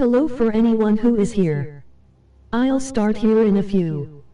Hello for anyone who is here. I'll start here in a few.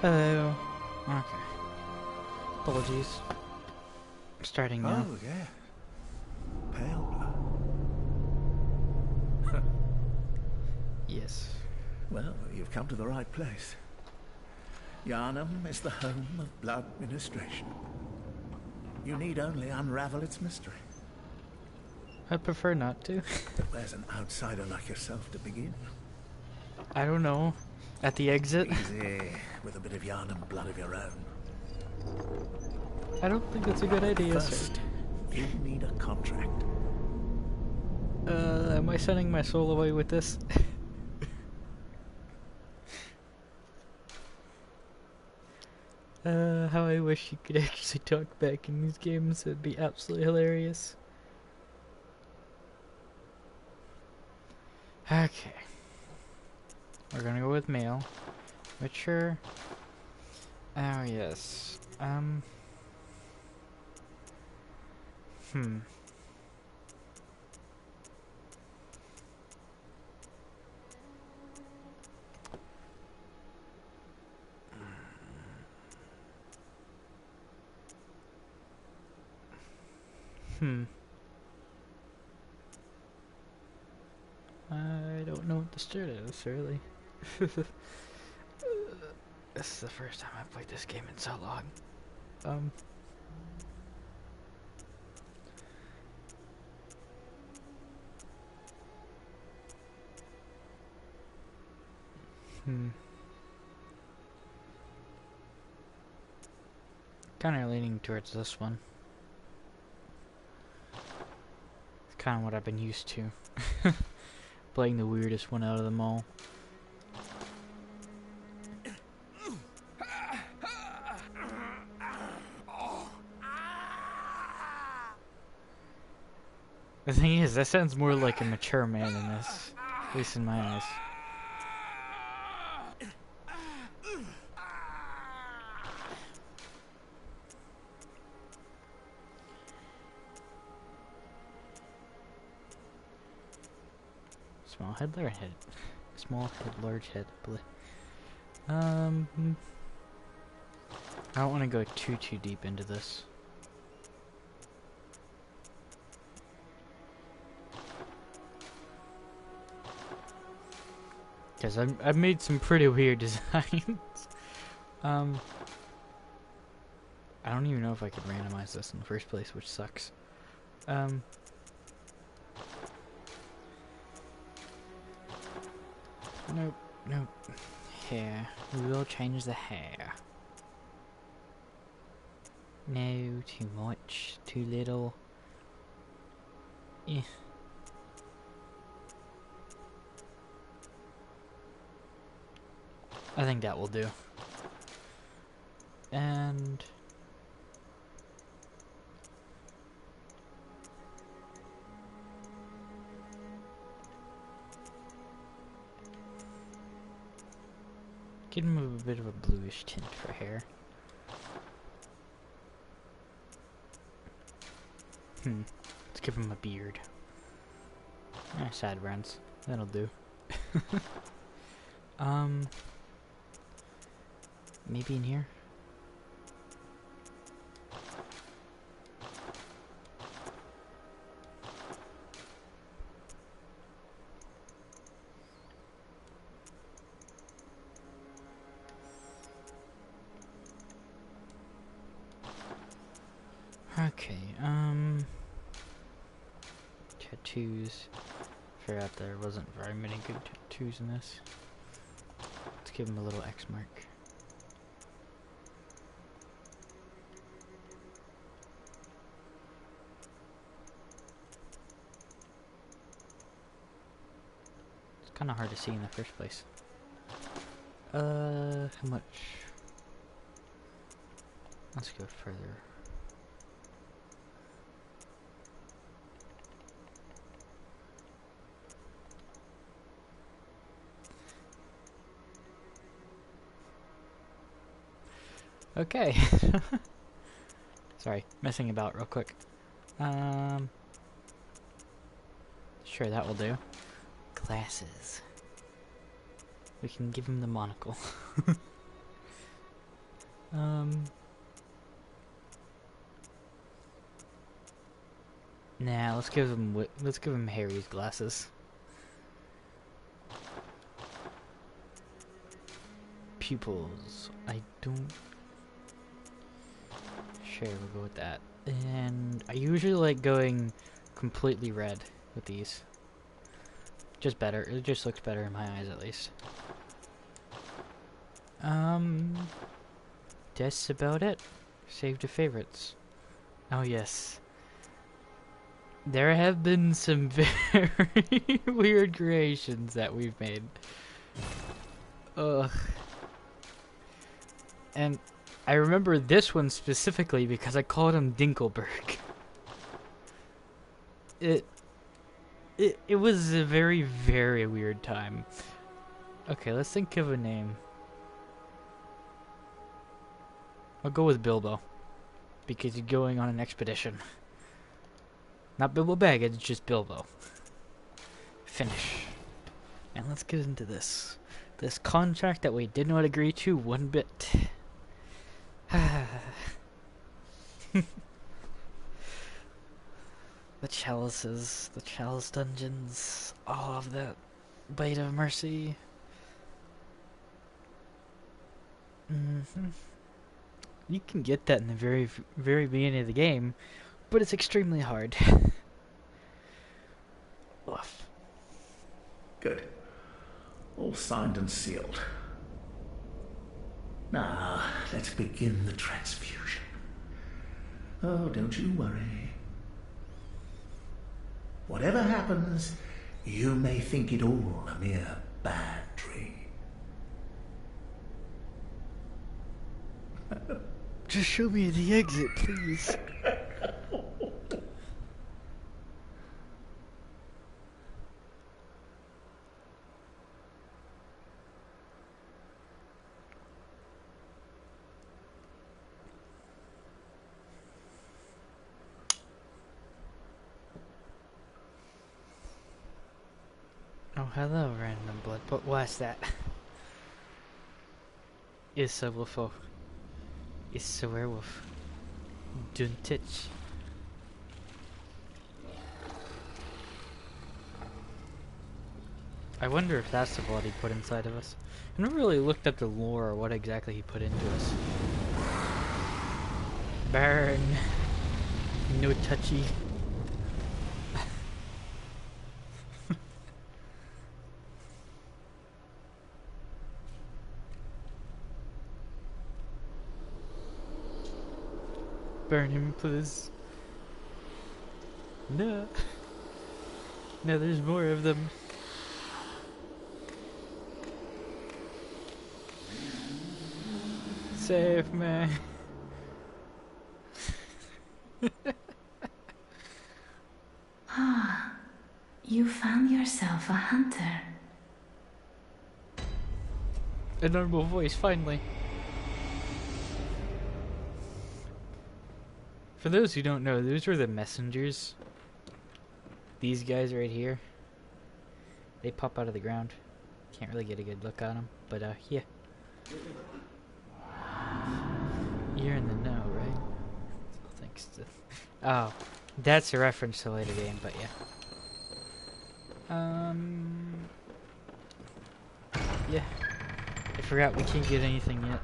Hello. Okay. Apologies. Starting now. Oh, yeah. Pale blood. Yes. Well, you've come to the right place. Yharnam is the home of blood ministration. You need only unravel its mystery. I'd prefer not to. But where's an outsider like yourself to begin? I don't know. At the exit? Easy, with a bit of Yharnam blood of your own. I don't think that's a good idea, sir. First, you need a contract. Am I sending my soul away with this? How I wish you could actually talk back in these games. It'd be absolutely hilarious. Okay. We're gonna go with male. Mature. Oh, yes. I don't know what to start as, really. This is the first time I've played this game in so long. Kind of leaning towards this one. It's kind of what I've been used to. Playing the weirdest one out of them all. The thing is, that sounds more like a mature man in this, at least in my eyes. Small head, large head. Small head, large head. I don't want to go too deep into this. Because I've made some pretty weird designs. I don't even know if I could randomize this in the first place, which sucks. Nope, nope. Hair. We will change the hair. No, too much, too little. Eh. I think that will do. And give him a bit of a bluish tint for hair. Let's give him a beard. Sideburns. That'll do. Maybe in here? Okay, tattoos. Forgot there wasn't very many good tattoos in this. Let's give him a little X mark. It's kind of hard to see in the first place. How much? Let's go further. Okay. Sorry, messing about real quick. Sure, that will do. Glasses. We can give him the monocle. Nah, let's give him Harry's glasses. Pupils. I don't. Sure, we'll go with that. And I usually like going completely red with these. Just better. It just looks better in my eyes, at least. That's about it. Save the favorites. Oh yes. There have been some very weird creations that we've made. Ugh. And I remember this one specifically because I called him Dinkelberg. It was a very, very weird time. Okay, let's think of a name. I'll go with Bilbo. Because he's going on an expedition. Not Bilbo Baggins, just Bilbo. Finish. And let's get into this. This contract that we did not agree to one bit. The chalices, the chalice dungeons, all of that bite of mercy. You can get that in the very, very beginning of the game, but it's extremely hard. Good. All signed and sealed. Now, let's begin the transfusion. Oh, don't you worry. Whatever happens, you may think it all a mere bad dream. Just show me the exit, please. Oh, hello, random blood. But what's that? It's a wolf. It's a werewolf. Don't touch. I wonder if that's the blood he put inside of us. I never really looked at the lore or what exactly he put into us. Burn. No touchy. Burn him, please. No. No, there's more of them. Save me. Ah, you found yourself a hunter. A normal voice, finally. For those who don't know, those were the messengers. These guys right here. They pop out of the ground. Can't really get a good look on them, but yeah. You're in the know, right? Thanks to... Oh, that's a reference to a later game, but yeah. Yeah. I forgot we can't get anything yet.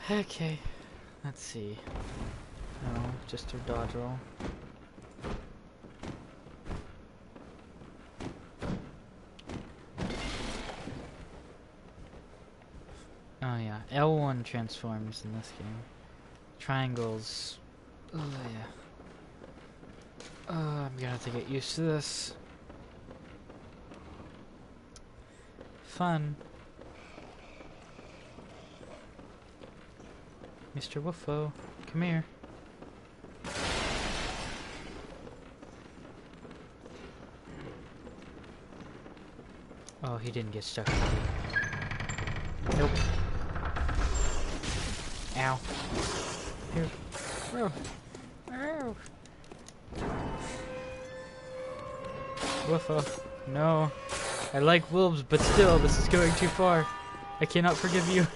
Okay. Let's see. No, just a dodge roll. Oh yeah, L1 transforms in this game. Triangles. Oh yeah. I'm gonna have to get used to this. Fun. Mr. Woofo, come here. Oh, he didn't get stuck. Nope. Ow. Here. Whoa. Ow. Woofo. No. I like wolves, but still, this is going too far. I cannot forgive you.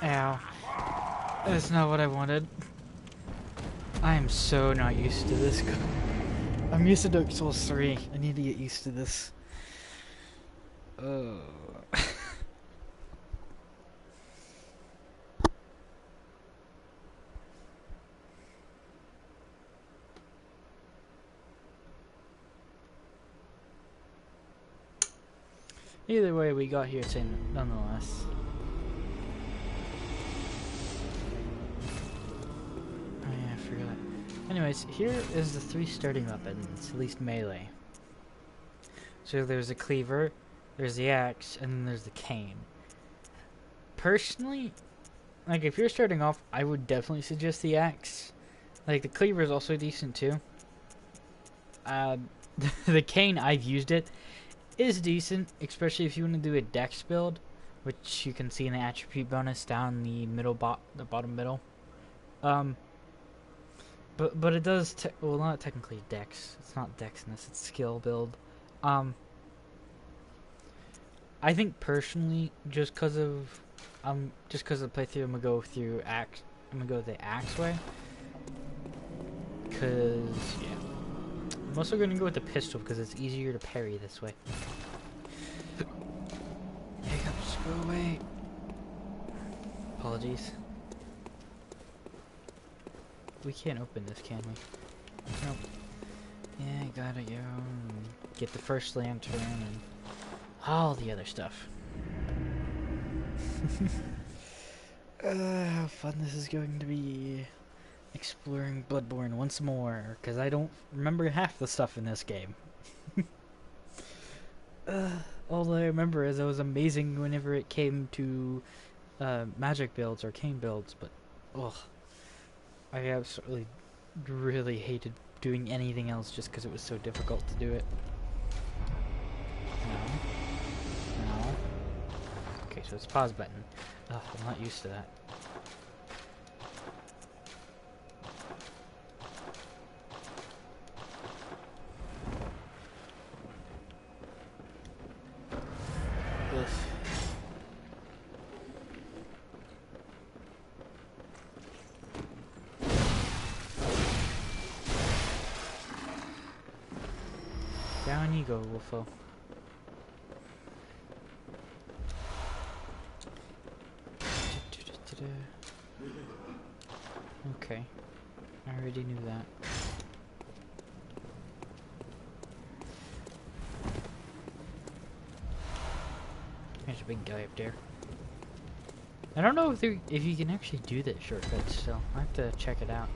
Ow. That's not what I wanted. I am so not used to this. I'm used to Dark Souls 3. I need to get used to this. Oh. Either way, we got here nonetheless. Oh yeah, I forgot. Anyways, here is the 3 starting weapons, at least melee. So there's a cleaver, there's the axe, and then there's the cane. Personally, like if you're starting off, I would definitely suggest the axe. Like the cleaver is also decent too. The cane, I've used it, is decent, especially if you want to do a dex build, which you can see in the attribute bonus down the middle the bottom middle. But it does well, not technically dex. It's not dexness, it's skill build. I think personally, just cuz of the playthrough, I'm gonna go through axe. I'm gonna go the axe way. Cause yeah. I'm also going to go with the pistol because it's easier to parry this way. Hiccups. Go away. Apologies. We can't open this, can we? Nope. Yeah, gotta go and get the first lantern and all the other stuff. How fun this is going to be. Exploring BloodBorne once more, because I don't remember half the stuff in this game. All I remember is it was amazing whenever it came to magic builds, arcane builds, but I absolutely really hated doing anything else just because it was so difficult to do it. No. Okay, so it's pause button. Ugh, I'm not used to that. Down you go, Wolfo. Okay. I already knew that. There's a big guy up there. I don't know if you can actually do that shortcut still. I have to check it out.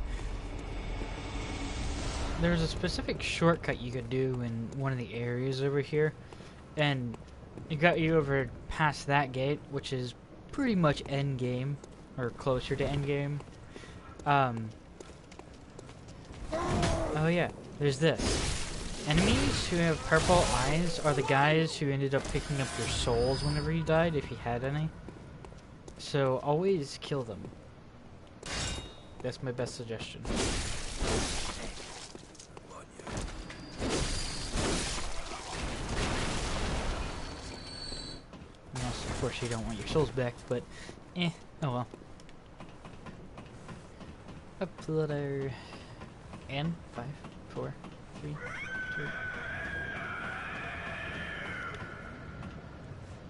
There's a specific shortcut you could do in one of the areas over here, and it got you over past that gate, which is pretty much end game, or closer to end game. Oh yeah, there's this. Enemies who have purple eyes are the guys who ended up picking up your souls whenever you died, if you had any. So always kill them. That's my best suggestion. Unless, of course, you don't want your souls back, but oh well. Up the ladder. And 5, 4, 3, 2.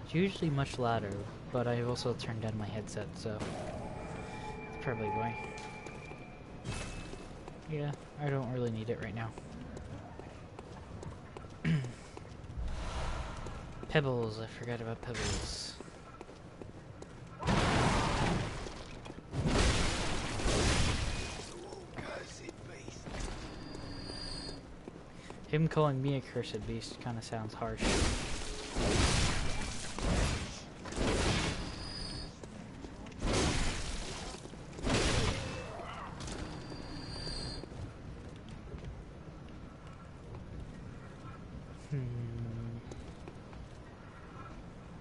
It's usually much louder, but I've also turned down my headset, so that's probably why. Yeah, I don't really need it right now. Pebbles, I forgot about pebbles. Him calling me a cursed beast kind of sounds harsh.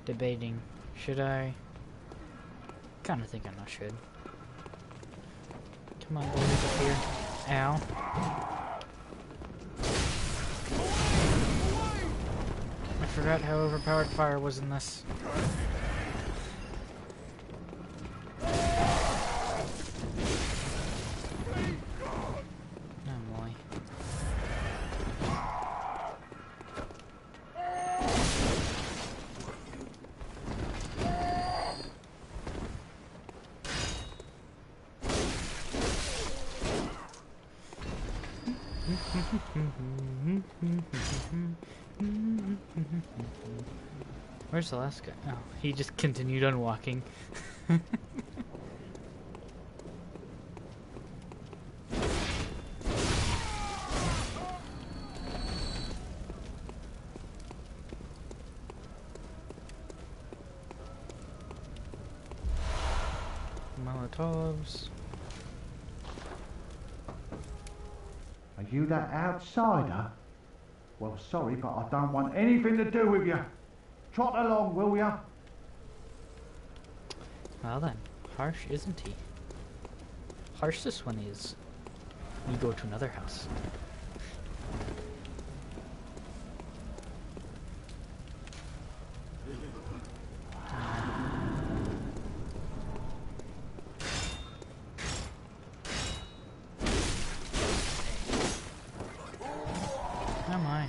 Debating. Should I? Kinda think I should. Come on, boys up here. Ow. I forgot how overpowered fire was in this. Where's the last guy? Oh, he just continued on walking. Molotovs. Are you that outsider? Well, sorry, but I don't want anything to do with you. Trot along, will ya? Well then, harsh isn't he? Harsh this one is. We go to another house. Oh my.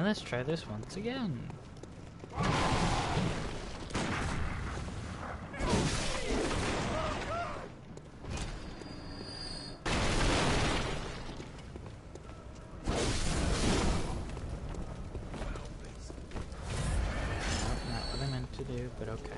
And let's try this once again. Not what I meant to do, but okay.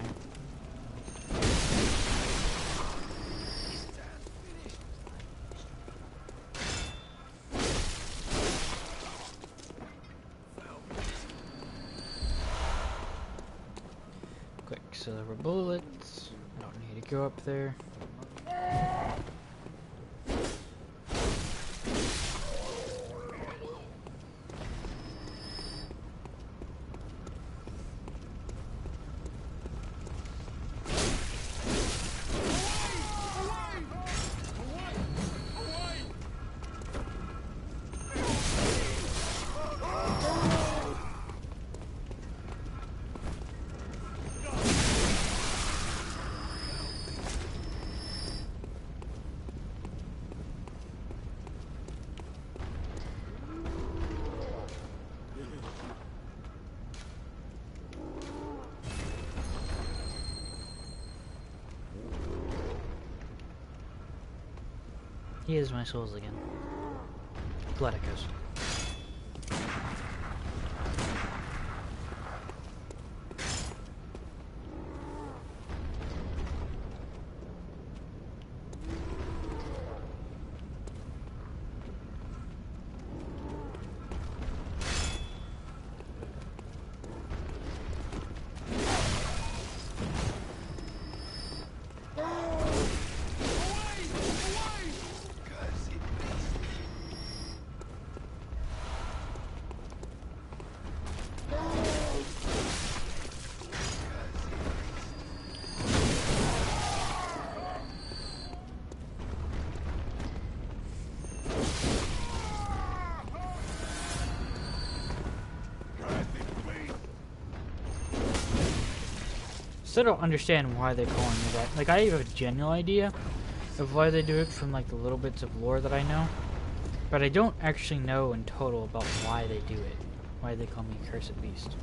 Quick silver bullets. I don't need to go up there. He is my souls again. Blood echoes. Still don't understand why they're calling me that. Like, I have a general idea of why they do it from like the little bits of lore that I know, but I don't actually know in total about why they do it. Why they call me Cursed Beast.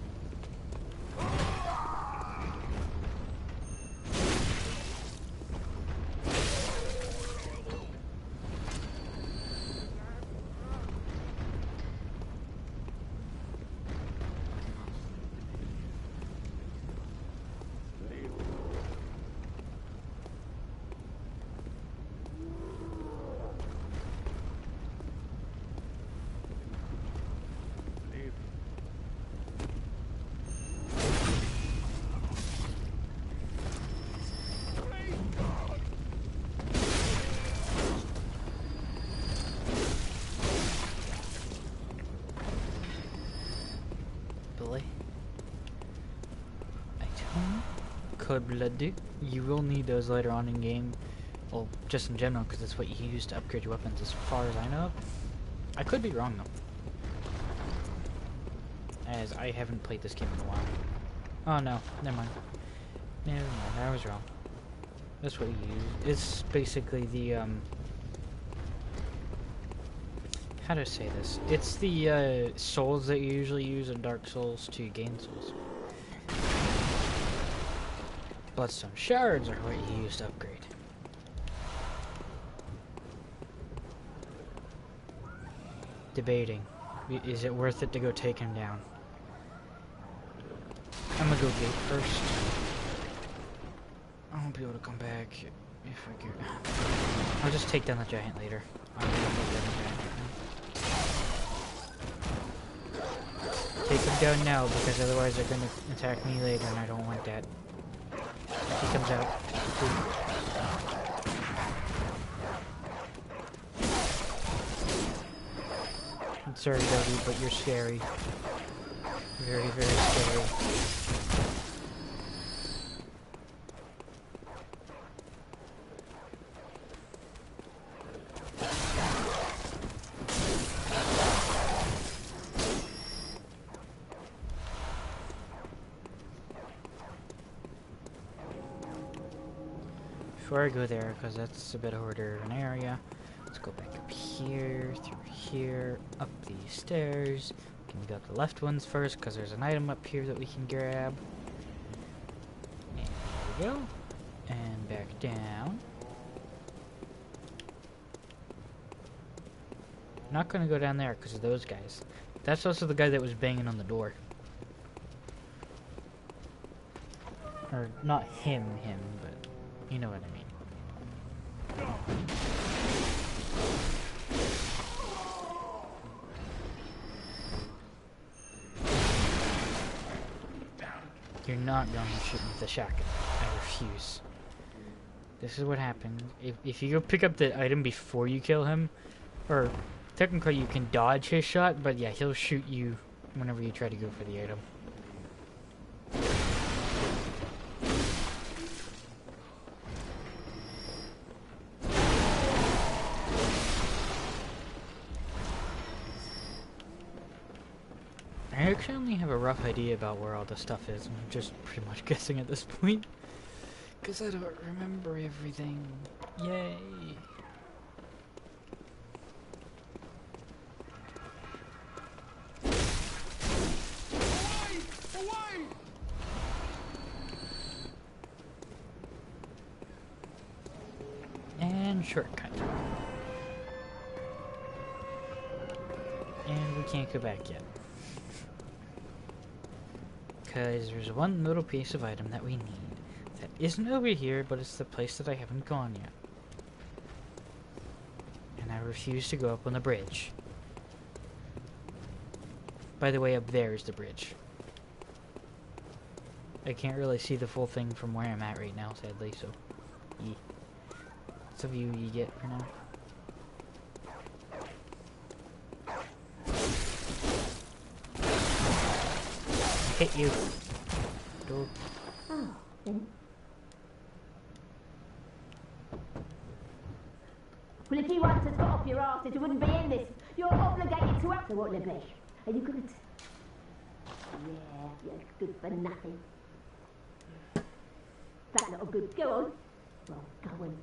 Code Blood. You will need those later on in game. Well, just in general, because that's what you use to upgrade your weapons as far as I know. I could be wrong though, as I haven't played this game in a while. Oh no, never mind. Never mind, I was wrong. That's what you use. It's basically the, how to say this? It's the, souls that you usually use in Dark Souls to gain souls. Bloodstone shards are what you use to upgrade. Debating. Is it worth it to go take him down? I'm gonna go gate first. I won't be able to come back if I can. I'll just take down the giant later. Take him down now, because otherwise they're gonna attack me later and I don't want that. He comes out. I'm sorry, Dodie, but you're scary. Very, very scary. Before I go there, because that's a bit harder of an area, let's go back up here, through here, up these stairs, Can go the left ones first, because there's an item up here that we can grab. And there we go. And back down. Not gonna go down there because of those guys. That's also the guy that was banging on the door. Or not him, but you know what I mean. You're not going to shoot me with a shotgun. I refuse. This is what happens. If you go pick up the item before you kill him, or technically you can dodge his shot, but yeah, he'll shoot you whenever you try to go for the item. I actually only have a rough idea about where all the stuff is. I'm just pretty much guessing at this point. Because I don't remember everything. Yay! And shortcut. And we can't go back yet. Because there's one little piece of item that we need that isn't over here, but it's the place that I haven't gone yet. And I refuse to go up on the bridge. By the way, up there is the bridge. I can't really see the full thing from where I'm at right now, sadly, so yeah. What's a view you get for now? Hit you. Door. Oh. Well, if you hadn't have got off your arse, it wouldn't be in this. You're obligated to act, wouldn't it, Bish? Are you good? Yeah, you're good for nothing. That little good. Go on. Well, go on.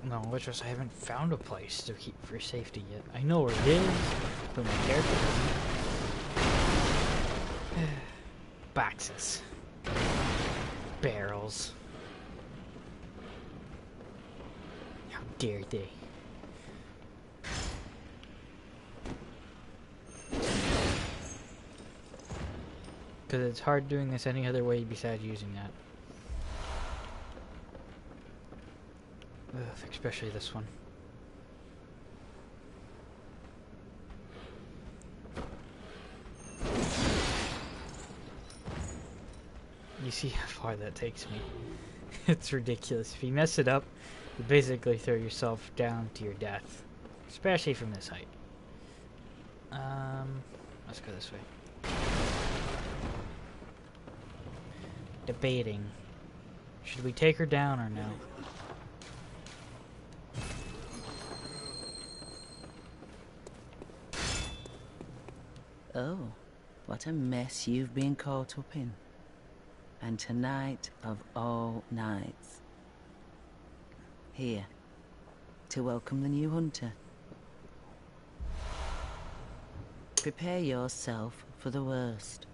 No, it's just I haven't found a place to keep for safety yet. I know where it is, but my character doesn't. Boxes. Barrels. How dare they? Because it's hard doing this any other way besides using that. Ugh, especially this one. You see how far that takes me. It's ridiculous. If you mess it up, you basically throw yourself down to your death. Especially from this height. Let's go this way. Debating. Should we take her down or no? Oh, what a mess you've been caught up in. And tonight of all nights. Here, to welcome the new hunter. Prepare yourself for the worst.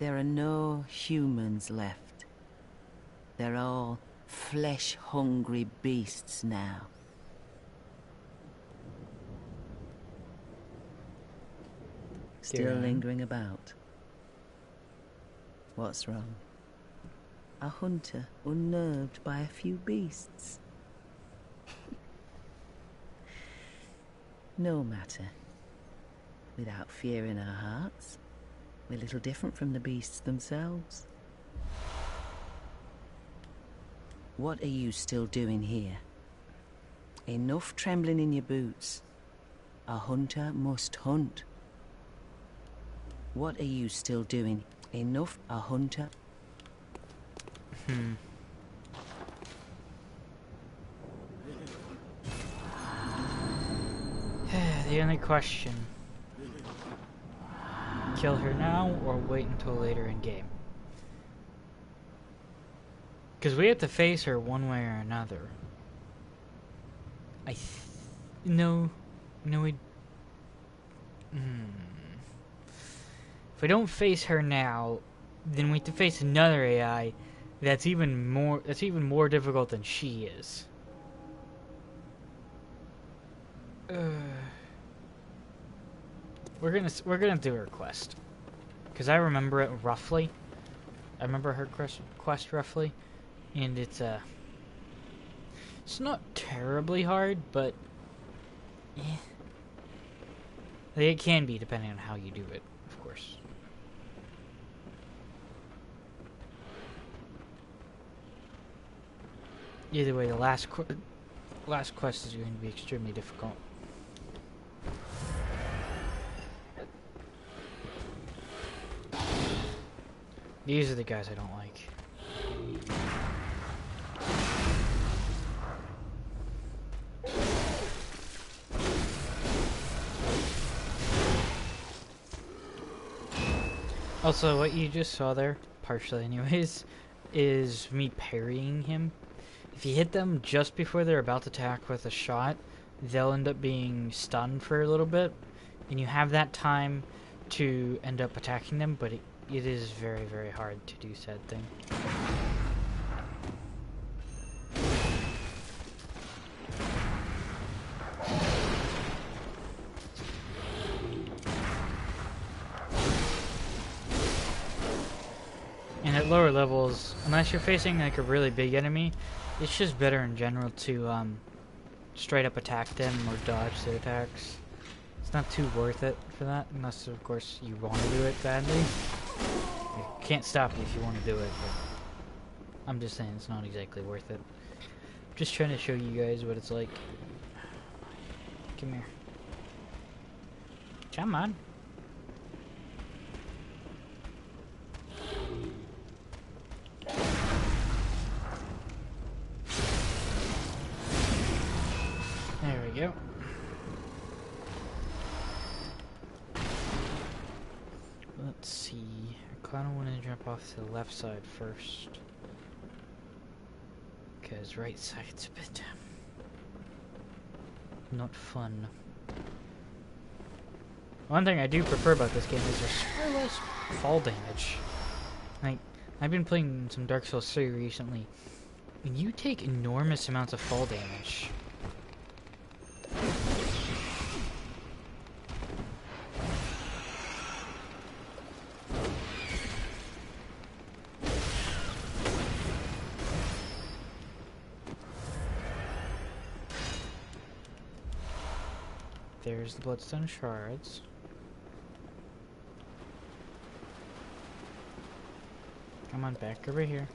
There are no humans left. They're all flesh-hungry beasts now. Still lingering about. What's wrong? A hunter unnerved by a few beasts. No matter. Without fear in our hearts, we're little different from the beasts themselves. What are you still doing here? Enough trembling in your boots. A hunter must hunt. What are you still doing? Enough, a hunter. The only question. Kill her now or wait until later in game? Because we have to face her one way or another. No. No, we... If we don't face her now, then we have to face another AI that's even more difficult than she is. We're gonna do her quest, because I remember it roughly. I remember her quest roughly, and it's not terribly hard, but it can be depending on how you do it, of course. Either way, the last quest is going to be extremely difficult. These are the guys I don't like. Also, what you just saw there, partially anyways, is me parrying him. If you hit them just before they're about to attack with a shot, they'll end up being stunned for a little bit, and you have that time to end up attacking them, but it is very, very hard to do said thing. And at lower levels, unless you're facing like a really big enemy, it's just better in general to straight up attack them or dodge their attacks. It's not too worth it for that, unless of course you want to do it badly. I can't stop you if you want to do it, but I'm just saying it's not exactly worth it. Just trying to show you guys what it's like. Come here. Come on. There we go. Let's see. I kind of want to jump off to the left side first, because right side's a bit not fun. One thing I do prefer about this game is there's far less fall damage. Like, I've been playing some Dark Souls 3 recently, and you take enormous amounts of fall damage. There's the bloodstone shards. Come on, back over here.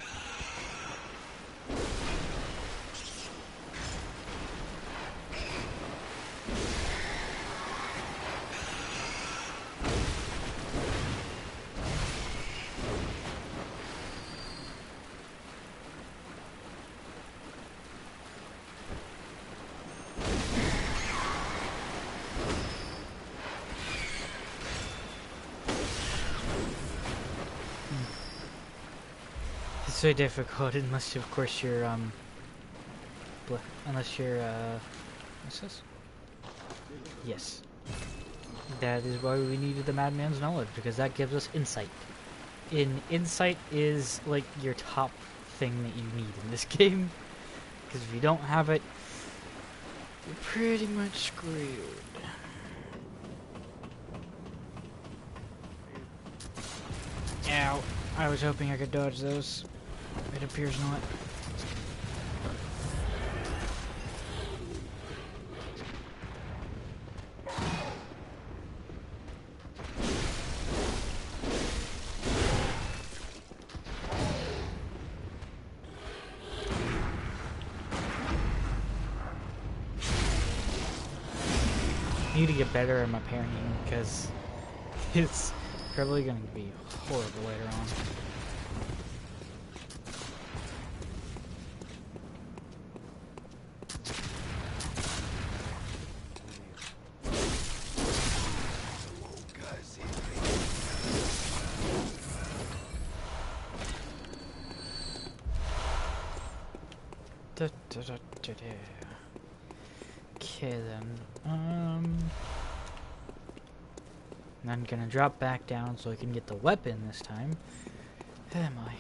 It's so difficult unless, of course, you're what's this? Yes. That is why we needed the Madman's Knowledge, because that gives us insight. Insight is like your top thing that you need in this game, because if you don't have it, you're pretty much screwed. Ow. I was hoping I could dodge those. It appears not. I need to get better at my parrying, because it's probably going to be horrible later on. Okay then. And I'm gonna drop back down so I can get the weapon this time. Am I?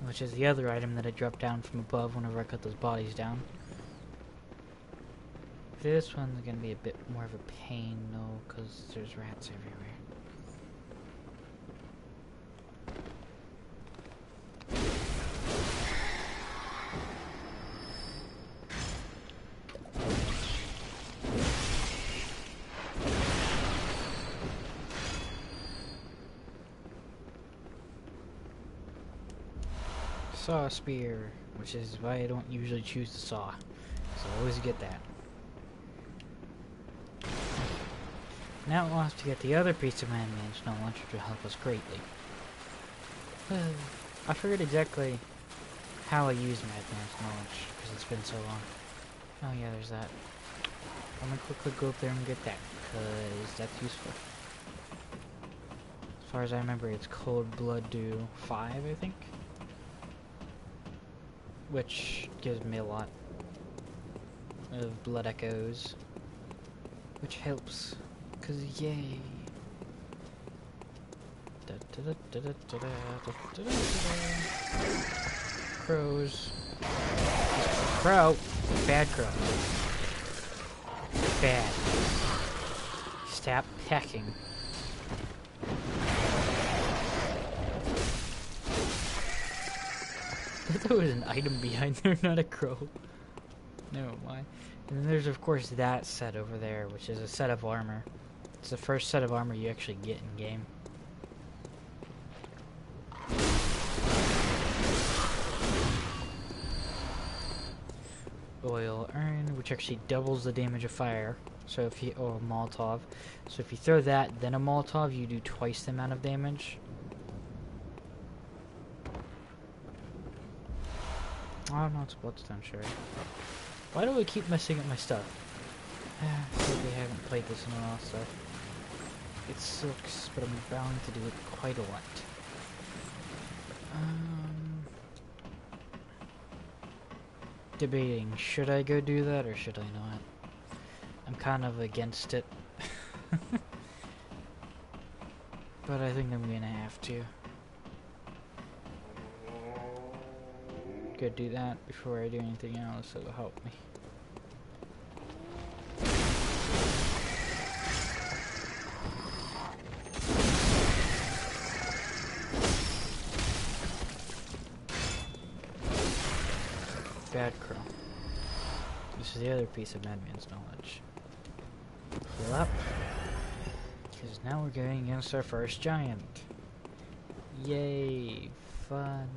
Which is the other item that I dropped down from above whenever I cut those bodies down. This one's gonna be a bit more of a pain, though, because there's rats everywhere. Saw spear, which is why I don't usually choose the saw. So I always get that. Now we'll have to get the other piece of Madman's knowledge, which will help us greatly. I forget exactly how I use Madman's knowledge, because it's been so long. Oh yeah, there's that. I'm gonna quickly go up there and get that, because that's useful. As far as I remember, it's Cold Blood do 5, I think. Which gives me a lot of blood echoes, which helps, cause yay. Crows. Crow. Bad crow. Bad. Stop pecking. I thought there was an item behind there, not a crow. Never mind. And then there's of course that set over there, which is a set of armor. It's the first set of armor you actually get in game. Oil urn, which actually doubles the damage of fire. So if you, or a Molotov. So if you throw that, then a Molotov, you do twice the amount of damage. Oh no, it's bloodstone, sure. Why do I keep messing up my stuff? I feel like I haven't played this in a while, so it sucks, but I'm bound to do it quite a lot. Debating, should I go do that or should I not? I'm kind of against it. But I think I'm gonna have to. Go do that before I do anything else that'll help me. Bad crow. This is the other piece of Madman's knowledge. Heal up. Because now we're going against our first giant. Yay! Fun.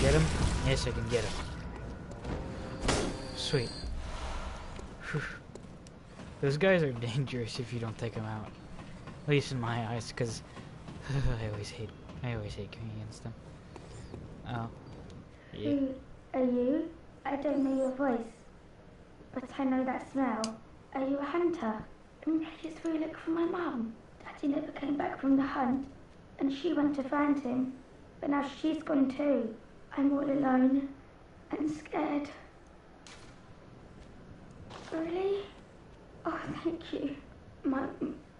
Get him? Yes, I can get him. Sweet. Whew. Those guys are dangerous if you don't take them out. At least in my eyes, because I always hate going against them. Oh. Yeah. Who are you? I don't know your voice, but I know that smell. Are you a hunter? I'm ready to look for my mum. Daddy never came back from the hunt, and she went to find him, but now she's gone too. I'm all alone and scared. Really? Oh, thank you. My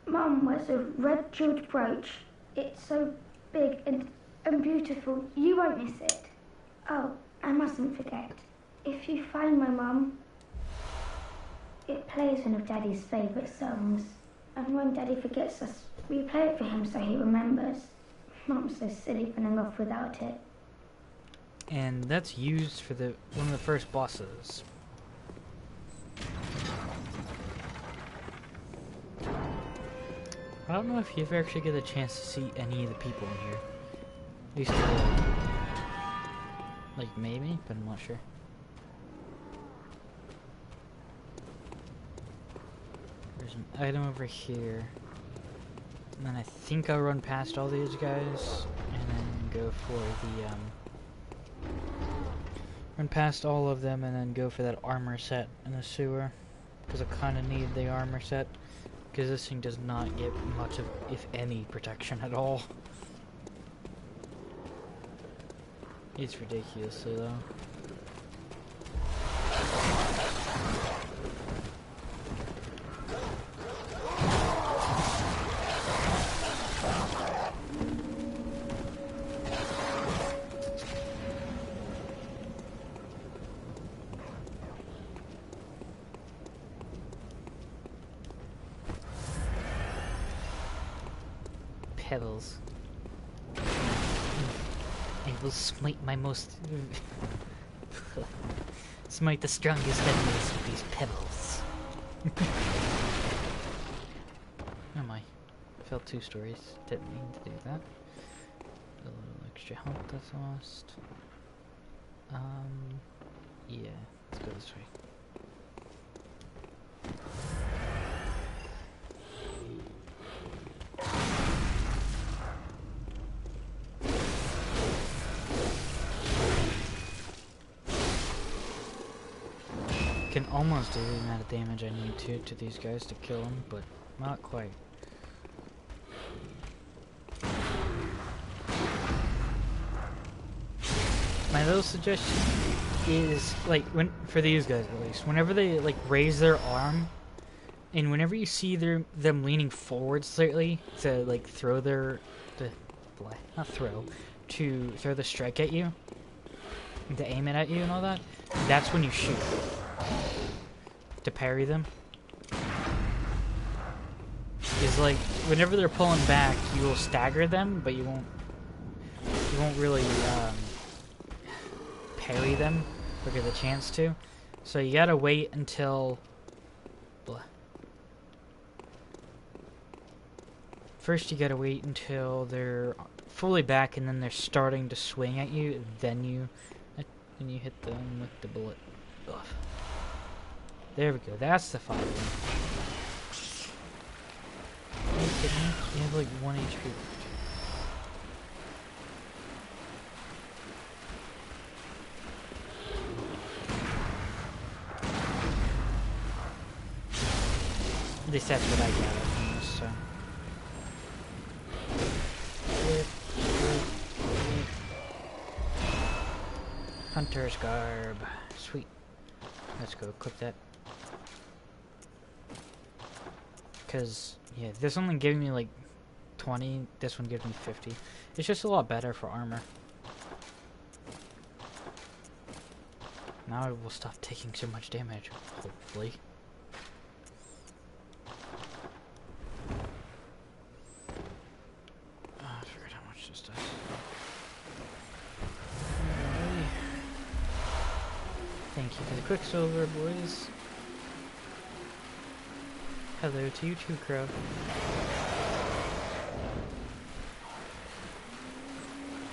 mum wears a red jeweled brooch. It's so big and beautiful. You won't miss it. Oh, I mustn't forget. If you find my mum, it plays one of Daddy's favourite songs. And when Daddy forgets us, we play it for him so he remembers. Mum's so silly running off without it. And that's used for one of the first bosses. I don't know if you ever actually get a chance to see any of the people in here. At least like maybe, but I'm not sure. There's an item over here. And then I think I'll run past all these guys and then go for the run past all of them and then go for that armor set in the sewer, because I kind of need the armor set. Because this thing does not get much of, if any, protection at all. It's ridiculously though. Pebbles. I will smite my most... smite the strongest enemies with these pebbles. Oh my. Fell 2 stories. Didn't mean to do that. A little extra health that's lost. Yeah. Let's go this way. Can almost do the amount of damage I need to these guys to kill them, but not quite. My little suggestion is, like, for these guys at least, whenever they like raise their arm, and whenever you see them leaning forward slightly to like throw to throw the strike at you, to aim it at you and all that, that's when you shoot. To parry them. Is like whenever they're pulling back, you will stagger them, but you won't really parry them or get a chance to. So you gotta wait until first you gotta wait until they're fully back and then they're starting to swing at you, then you hit them with the bullet. Ugh. There we go, that's the fight. Are you kidding me? You have like 1 HP left. At least that's what I gather from this, so. Hunter's garb. Sweet. Let's go equip that. Because, yeah, this one giving me like 20, this one gives me 50. It's just a lot better for armor. Now I will stop taking so much damage, hopefully. I forgot how much this does. Thank you for the quicksilver, boys. Hello to you too, Crow.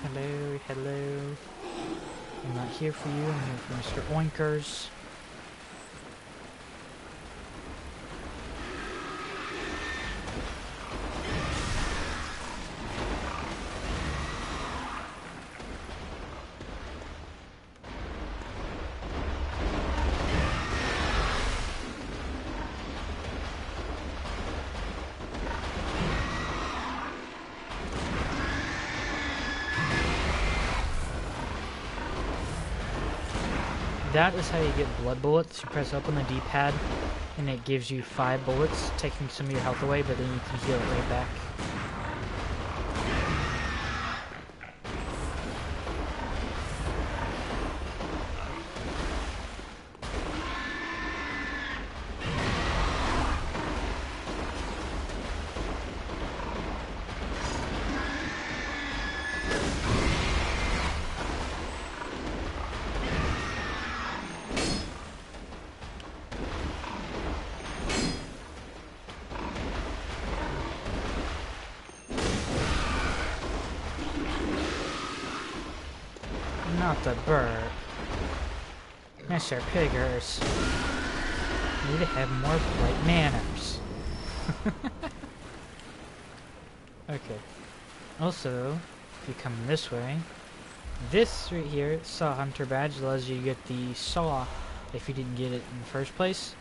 Hello, hello. I'm not here for you, I'm here for Mr. Oinkers. That is how you get blood bullets. You press up on the D-pad, and it gives you 5 bullets, taking some of your health away, but then you can heal it right back. Not the bird. Mr. Piggers. Need to have more polite manners. Okay. Also, if you come this way, this right here, Saw Hunter badge, allows you to get the saw if you didn't get it in the first place.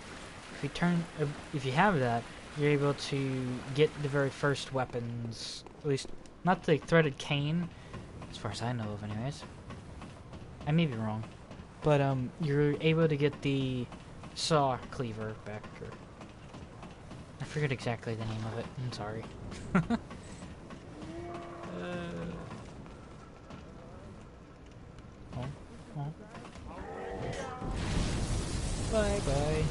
If you have that, you're able to get the very first weapons. At least, not the threaded cane, as far as I know of, anyways. I may be wrong, but you're able to get the saw cleaver back. Or I forget exactly the name of it. I'm sorry. Bye bye.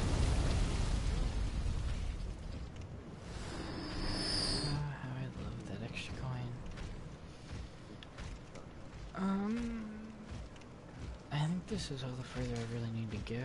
How I love that extra coin. I think this is all the further I really need to go.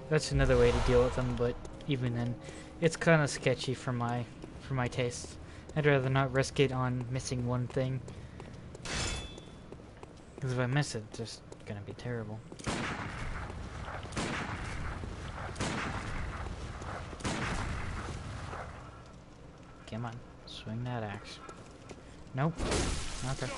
That's another way to deal with them, but even then, it's kind of sketchy for my taste. I'd rather not risk it on missing one thing, because if I miss it, it's just gonna be terrible. Come on, swing that axe. Nope. Okay.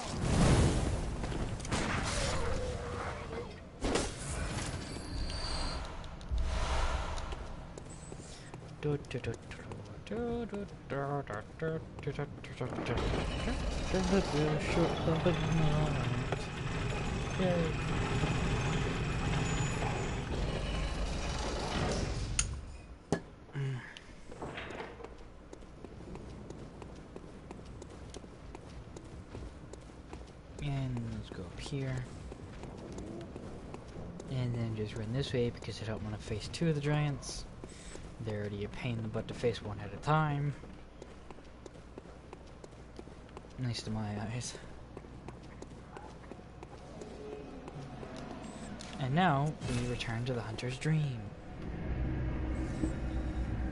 And let's go up here. And then just run this way because I don't want to face two of the giants. They're already a pain in the butt to face one at a time. At least in my eyes. And now, we return to the Hunter's Dream.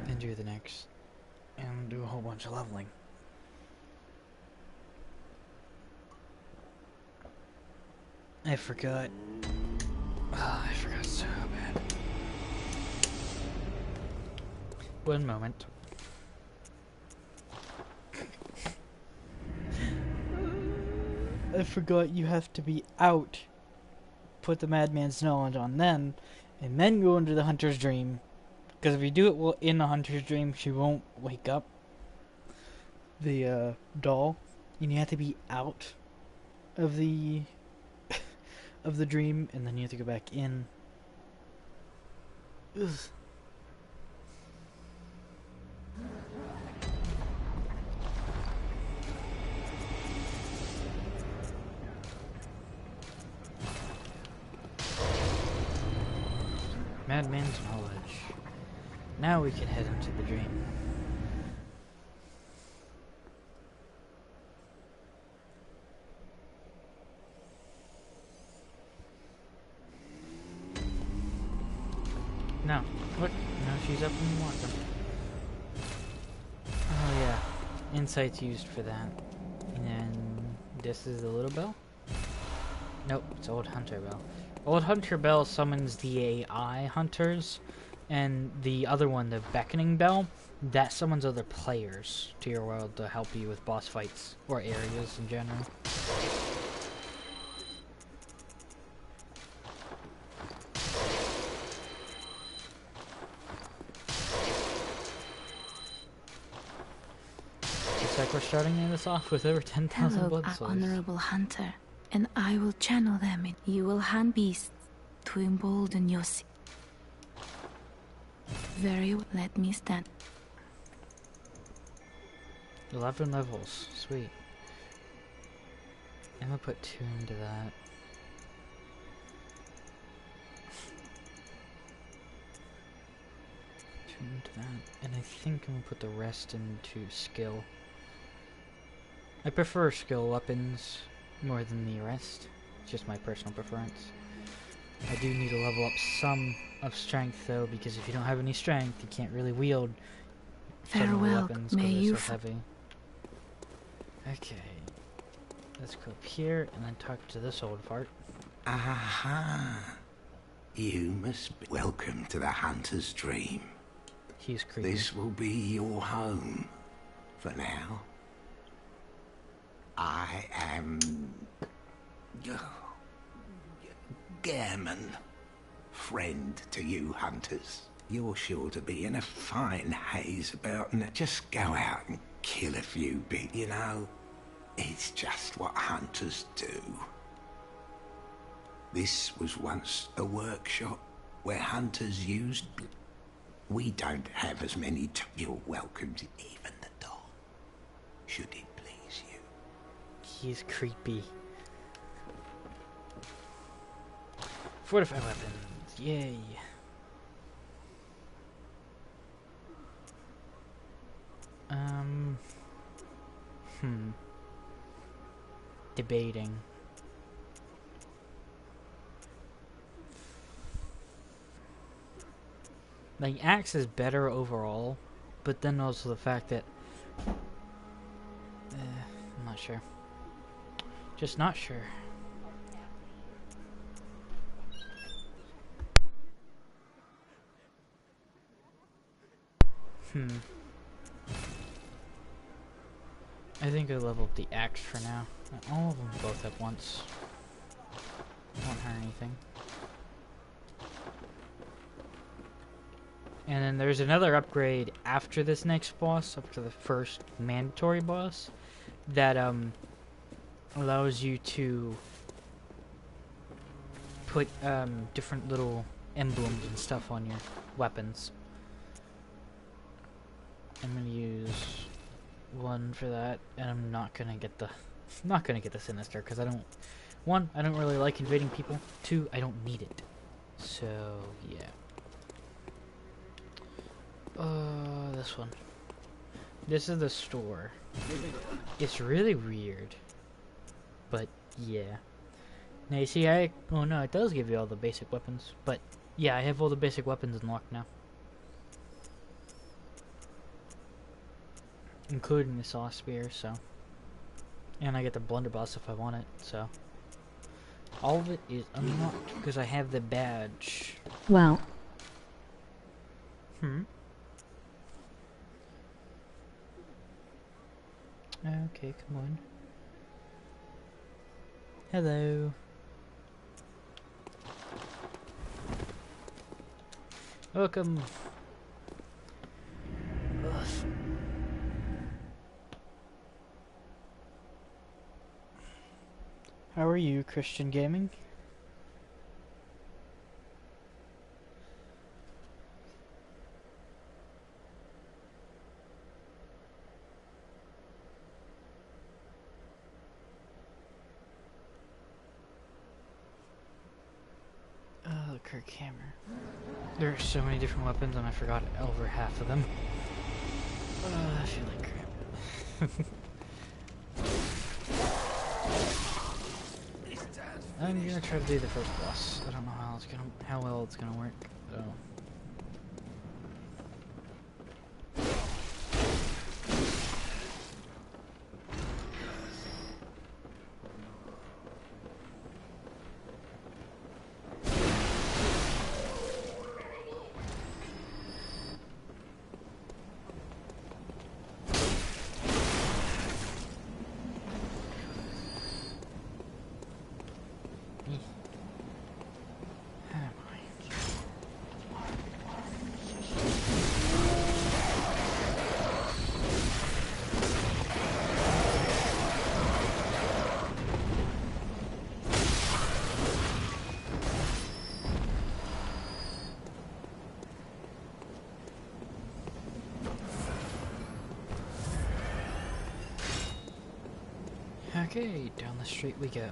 And do the next. And do a whole bunch of leveling. I forgot. Oh, I forgot so bad. One moment. I forgot you have to be out. Put the Madman's knowledge on then, and then go into the Hunter's Dream. Because if you do it in the Hunter's Dream, she won't wake up. The doll, and you have to be out of the of the dream, and then you have to go back in. Ugh. Madman's knowledge. Now we can head into the dream. No. What? No, she's up in the water. Oh yeah. Insight's used for that. And this is the little bell? Nope, it's Old Hunter Bell. Old Hunter Bell summons the AI hunters, and the other one, the Beckoning Bell, that summons other players to your world to help you with boss fights, or areas in general. Looks like we're starting this off with over 10,000 Hello, blood souls. honorable hunter, and I will channel them in. You will hunt beasts to embolden your very well. Let me stand. 11 levels, sweet. I'm gonna put 2 into that. Into that, and I think I'm gonna put the rest into skill. I prefer skill weapons more than the rest. It's just my personal preference. I do need to level up some of strength though, because if you don't have any strength, you can't really wield some of the Farewell, weapons may because you they're so heavy. Okay. Let's go up here and then talk to this old fart. Aha! You must be welcome to the hunter's dream. He's creepy. This will be your home for now. I am Gammon, friend to you hunters. You're sure to be in a fine haze about and just go out and kill a few big, you know. It's just what hunters do. This was once a workshop where hunters used. We don't have as many. You're welcome to even the doll, should it please you. He's creepy. Fortified weapons, yay. Debating. Like, axe is better overall, but then also the fact that I'm not sure. Just not sure. I think I leveled the axe for now. All of them both at once. Won't hurt anything. And then there's another upgrade after this next boss, up to the first mandatory boss, that allows you to put different little emblems and stuff on your weapons. I'm gonna use one for that, and I'm not gonna get the Sinister because I don't really like invading people. 2, I don't need it. So yeah. This one. This is the store. It's really weird, but yeah. Now you see, oh no, it does give you all the basic weapons, but yeah, I have all the basic weapons unlocked now, including the saw spear. So, and I get the blunderbuss if I want it. So, all of it is unlocked because I have the badge. Wow. Okay, come on. Hello. Welcome. Ugh. How are you, Christian Gaming? Kirk hammer. There are so many different weapons and I forgot over half of them. I feel like crap. I'm gonna try to do the first boss. I don't know how well it's gonna work. So. Okay, down the street we go.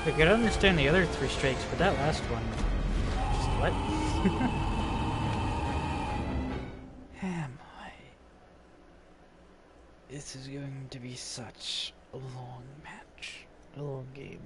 I could understand the other 3 strikes, but that last one... Just what? Am I? This is going to be such a long match. A long game.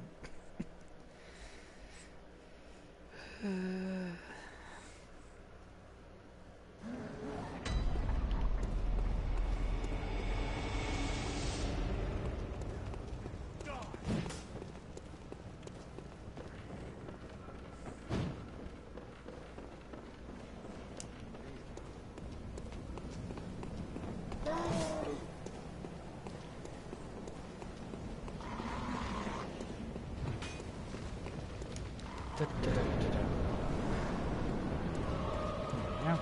Yeah.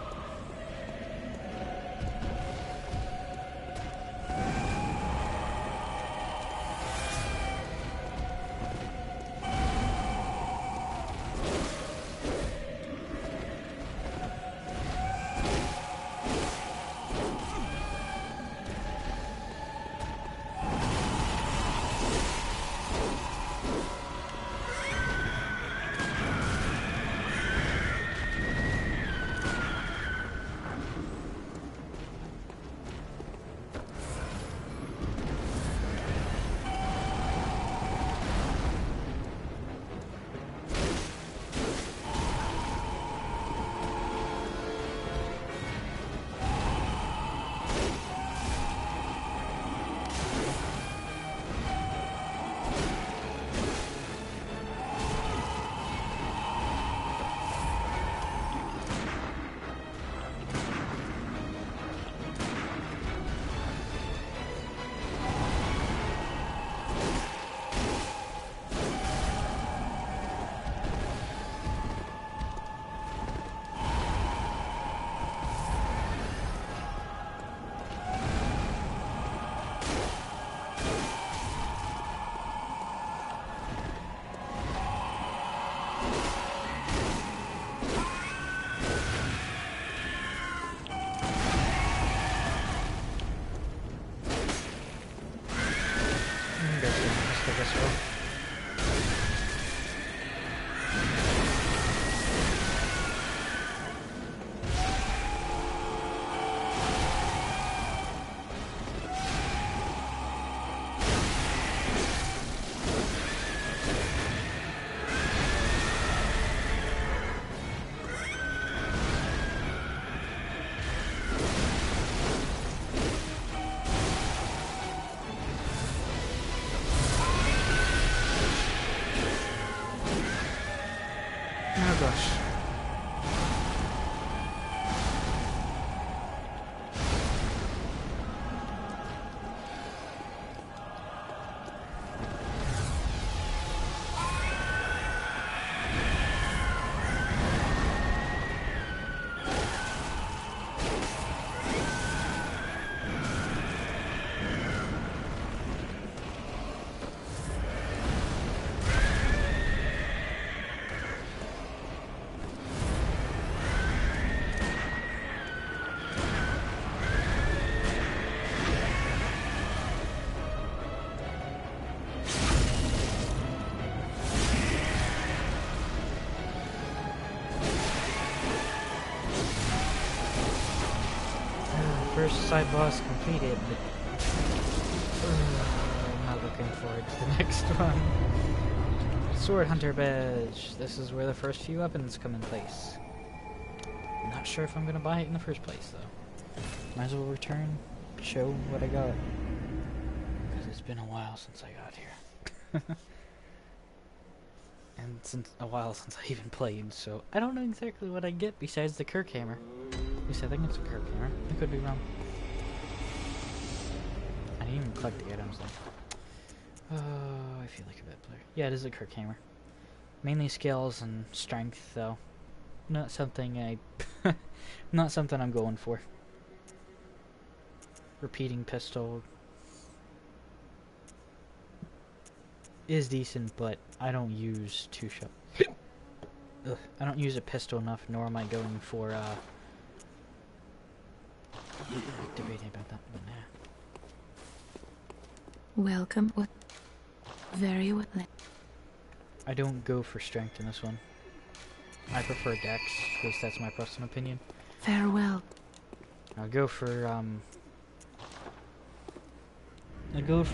Oh gosh. First side boss completed, but I'm not looking forward to the next one. Sword Hunter Badge. This is where the first few weapons come in place. I'm not sure if I'm gonna buy it in the first place though. Might as well return, show what I got. Because it's been a while since I got here. And since a while since I even played, so I don't know exactly what I get besides the Kirk hammer. At least I think it's a Kirk hammer. I could be wrong. I didn't even collect the items though. Oh, I feel like a bad player. Yeah, it is a Kirk hammer. Mainly skills and strength though. Not something not something I'm going for. Repeating pistol is decent, but I don't use two-shot. I don't use a pistol enough, nor am I going for debating about that, but nah. Welcome. What? Very well. I don't go for strength in this one. I prefer dex, because that's my personal opinion. Farewell. I'll go for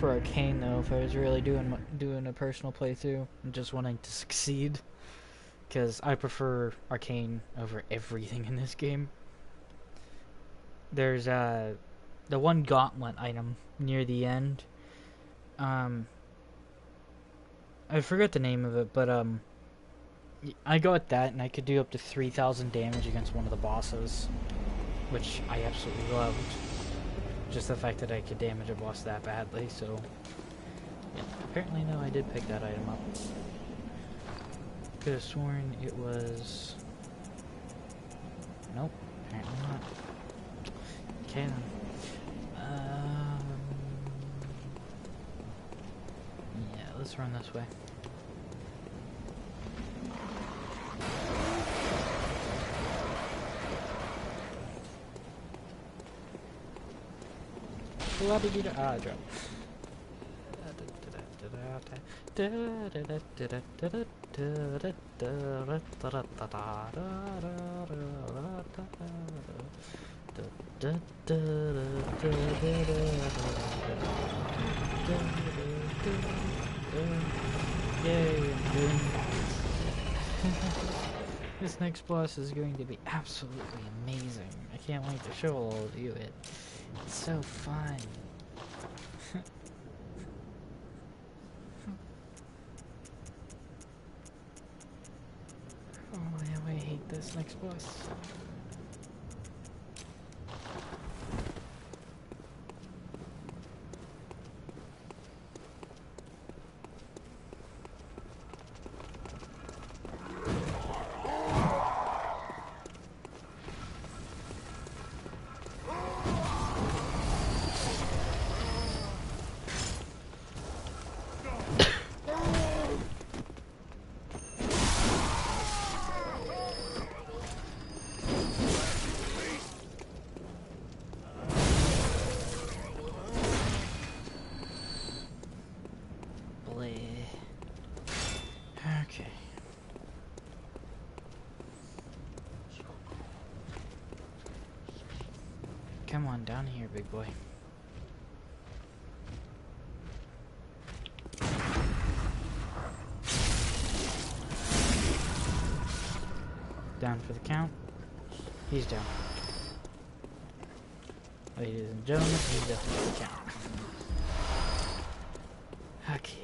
arcane though if I was really doing a personal playthrough and just wanting to succeed, because I prefer arcane over everything in this game. There's the one gauntlet item near the end. I forget the name of it, but I got that and I could do up to 3,000 damage against one of the bosses, which I absolutely loved. Just the fact that I could damage a boss that badly, so... Yeah, apparently no, I did pick that item up. Could have sworn it was... Nope, apparently not. Okay then. Yeah, let's run this way. Ah, drop. Yay, I'm doing. This next boss is going to be absolutely amazing. I can't wait to show all of you it. It's so fun. Oh, I hate this next boss. Okay. Come on down here, big boy. Down for the count. He's down. Ladies and gentlemen, he's down for the count. Okay.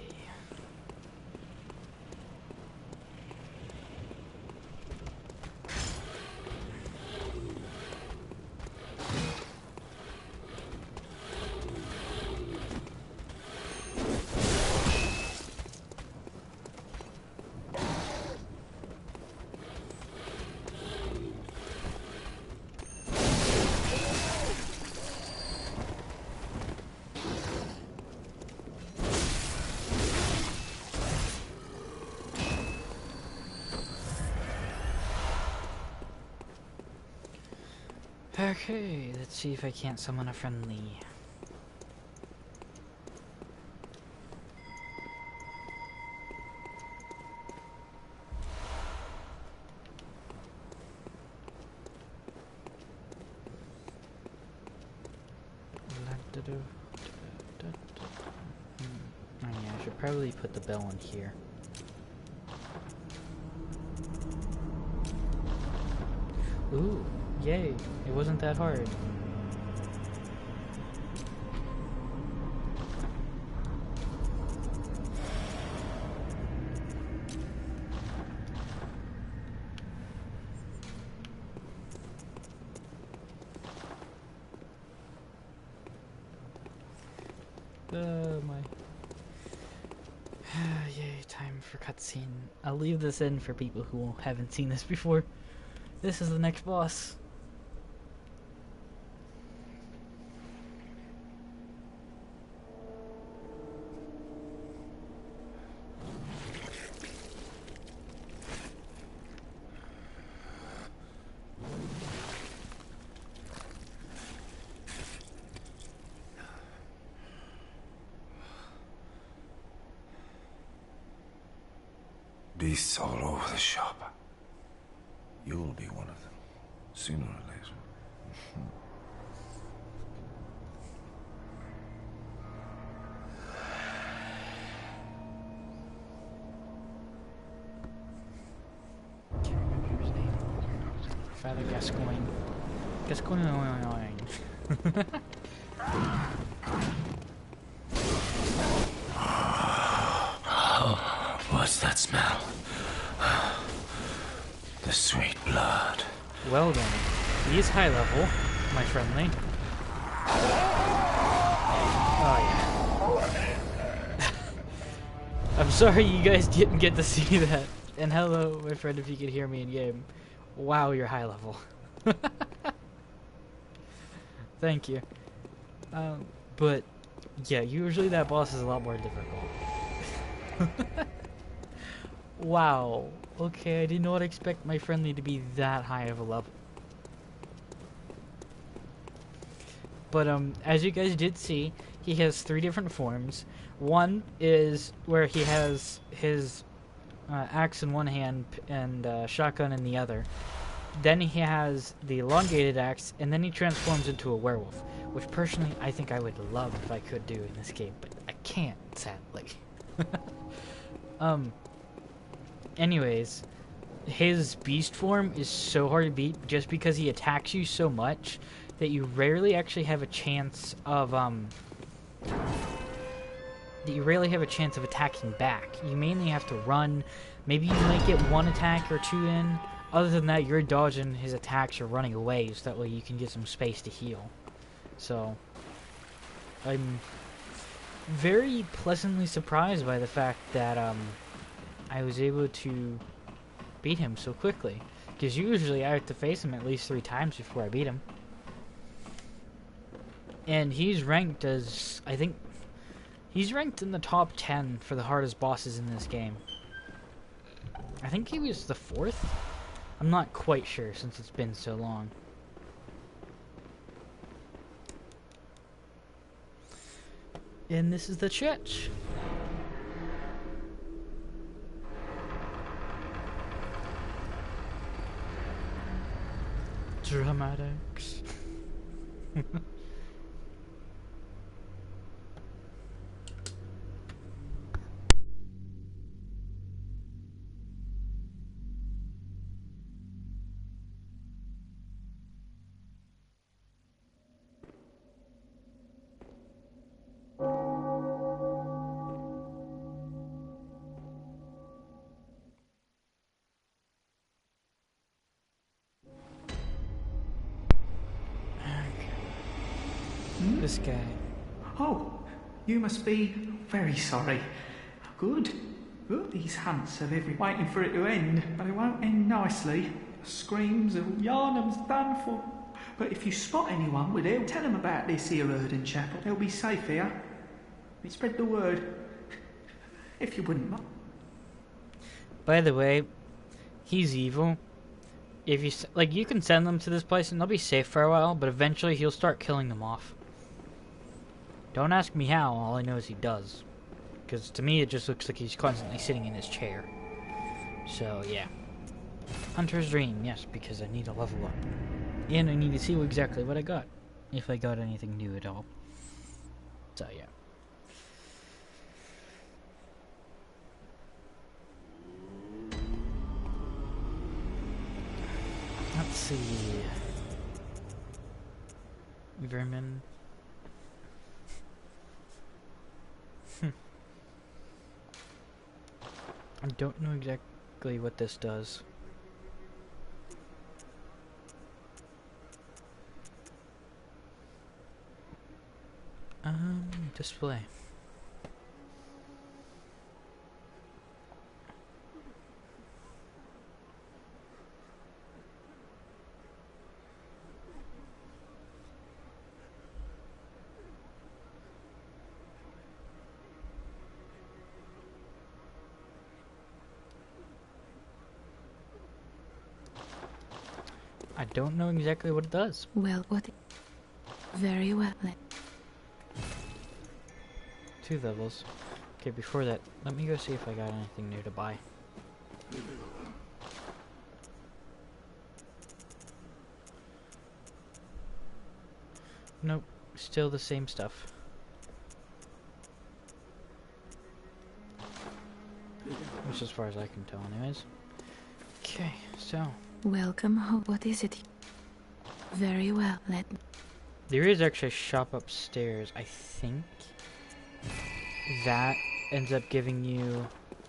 Okay, let's see if I can't summon a friendly. Oh yeah, I should probably put the bell in here. Ooh. Yay, it wasn't that hard. My... Yay, time for cutscene. I'll leave this in for people who haven't seen this before. This is the next boss. beasts all over the shop. You'll be one of them, sooner or later. Father Gascoigne. Gascoigne. What's that smell? The sweet blood. Well then, he is high level, my friendly. Oh yeah. I'm sorry you guys didn't get to see that. And hello, my friend, if you could hear me in game. Wow, you're high level. Thank you. But yeah, usually that boss is a lot more difficult. Wow. Okay, I did not expect my friendly to be that high of a level. But as you guys did see, he has 3 different forms. One is where he has his axe in one hand and shotgun in the other. Then he has the elongated axe, and then he transforms into a werewolf, which personally I think I would love if I could do in this game, but I can't, sadly. Anyways, his beast form is so hard to beat just because he attacks you so much that you rarely actually have a chance of attacking back. You mainly have to run. Maybe you might get 1 attack or 2 in. Other than that, you're dodging his attacks or running away, so that way you can get some space to heal. So, I'm very pleasantly surprised by the fact that I was able to beat him so quickly. Because usually I have to face him at least 3 times before I beat him. And he's ranked as, I think, he's ranked in the top 10 for the hardest bosses in this game. I think he was the 4th? I'm not quite sure since it's been so long. And this is the church. Dramatics. This guy. Oh, you must be very sorry. Good. Good. These hunts have every waiting for it to end, but it won't end nicely. Screams of Yarnum's done for. But if you spot anyone with it, tell them about this here Erden chapel. They'll be safe here. Spread the word. If you wouldn't mind. By the way, he's evil. If you you can send them to this place and they'll be safe for a while, but eventually he'll start killing them off. Don't ask me how, all I know is he does. Because to me it just looks like he's constantly sitting in his chair. So, yeah. Hunter's Dream, yes, because I need to level up. And I need to see exactly what I got. If I got anything new at all. So, yeah. Let's see. Vermin. I don't know exactly what this does. Display. I don't know exactly what it does. Well, what? Very well. 2 levels. Okay, before that, let me go see if I got anything new to buy. Nope, still the same stuff. Which as far as I can tell anyways. Okay, so... Welcome home. What is it? Very well, let me... There is actually a shop upstairs, I think. That ends up giving you...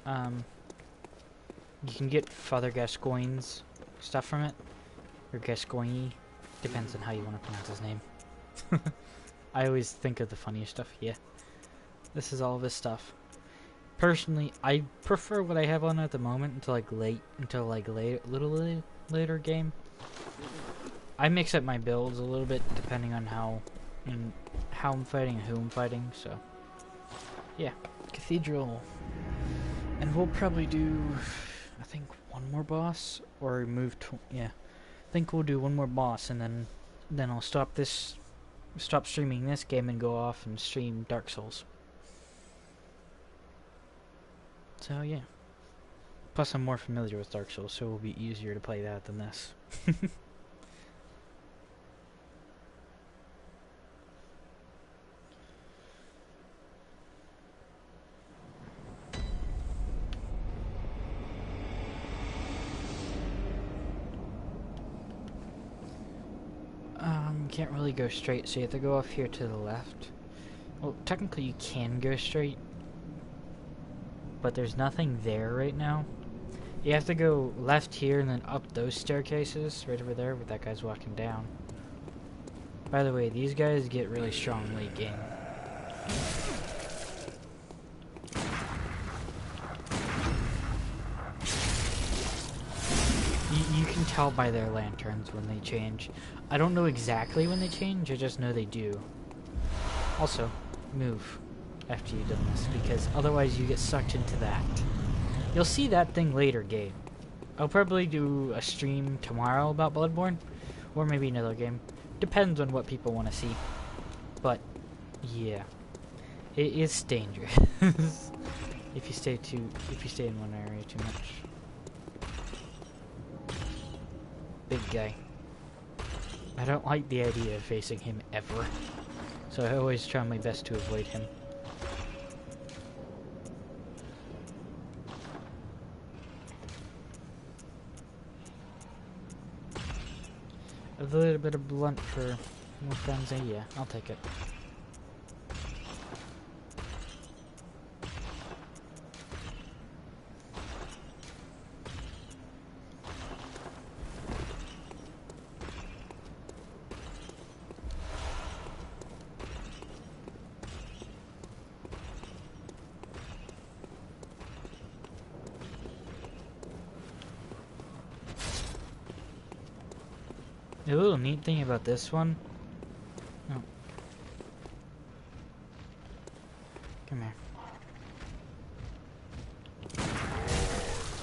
you can get Father Gascoigne's stuff from it. Or Gascoigne. Depends on how you want to pronounce his name. I always think of the funniest stuff. Yeah. This is all of his stuff. Personally, I prefer what I have on at the moment until later game. I mix up my builds a little bit depending on how I'm fighting and who I'm fighting, so yeah. Cathedral. And we'll probably do, I think, one more boss or move to, yeah. I think we'll do one more boss and then I'll stop streaming this game and go off and stream Dark Souls. So yeah. Plus I'm more familiar with Dark Souls, so it will be easier to play that than this. Can't really go straight, so you have to go off here to the left. Well, technically you can go straight, but there's nothing there right now. You have to go left here and then up those staircases right over there where that guy's walking down. By the way, these guys get really strong late game. You can tell by their lanterns when they change. I don't know exactly when they change, I just know they do. Also, move after you've done this, because otherwise you get sucked into that. You'll see that thing later game. I'll probably do a stream tomorrow about BloodBorne, or maybe another game. Depends on what people want to see. But, yeah. It is dangerous. if you stay in one area too much. Big guy. I don't like the idea of facing him ever, so I always try my best to avoid him. A little bit of blunt for more friends, yeah, I'll take it. The little neat thing about this one... Oh. Come here.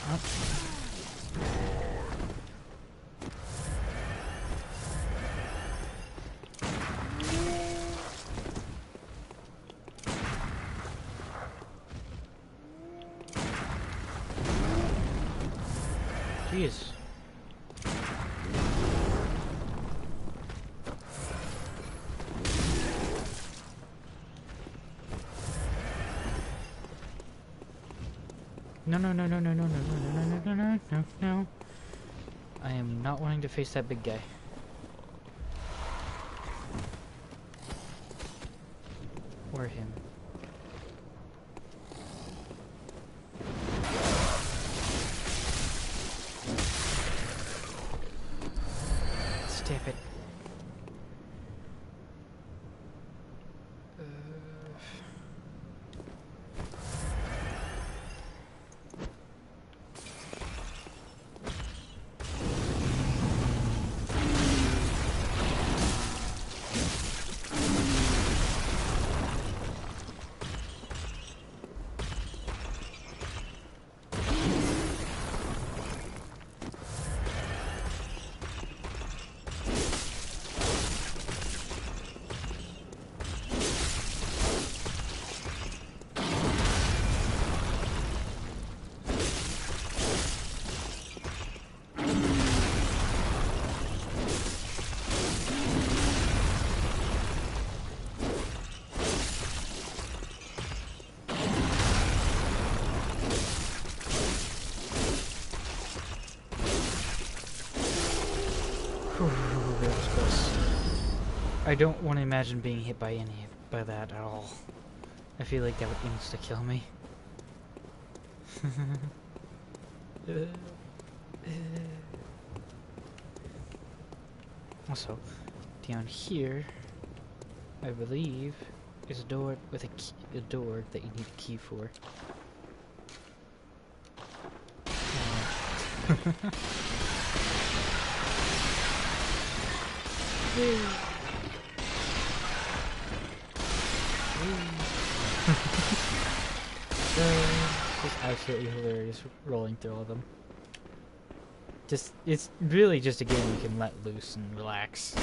Oh. Jeez. No, no, no, no, no, no, no, no, no, no, no, no, no. I am not wanting to face that big guy. Or him. Stop it. That was close. I don't want to imagine being hit by that at all. I feel like that would insta-kill me. Also, down here, I believe, is a door with a door that you need a key for. It's absolutely hilarious rolling through all of them. It's really just a game you can let loose and relax.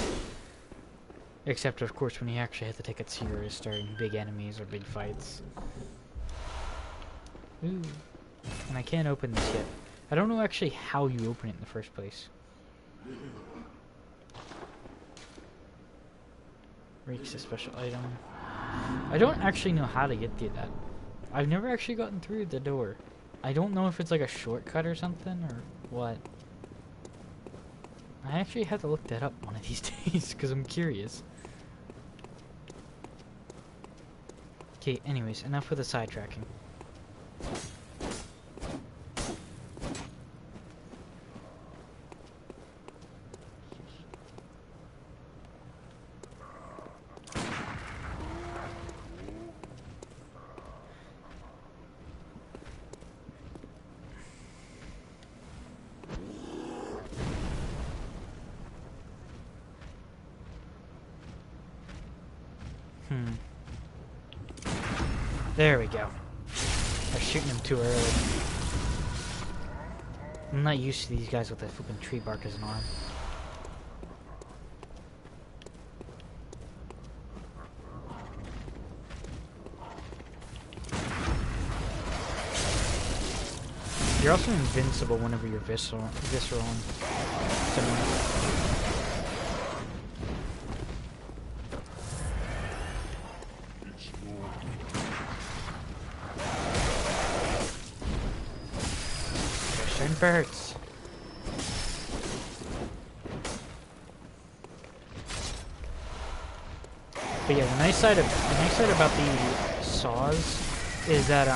Except, of course, when you actually have to take it serious, starting big enemies or big fights. Ooh. And I can't open this yet. I don't know actually how you open it in the first place. Reach a special item. I don't actually know how to get through that. I've never actually gotten through the door. I don't know if it's like a shortcut or something, or what. I actually have to look that up one of these days, because I'm curious. Okay, anyways, enough with the sidetracking. There we go. I'm shooting him too early. I'm not used to these guys with a flipping tree bark as an arm. You're also invincible whenever you're visceral and birds. But yeah, the nice side about the saws is that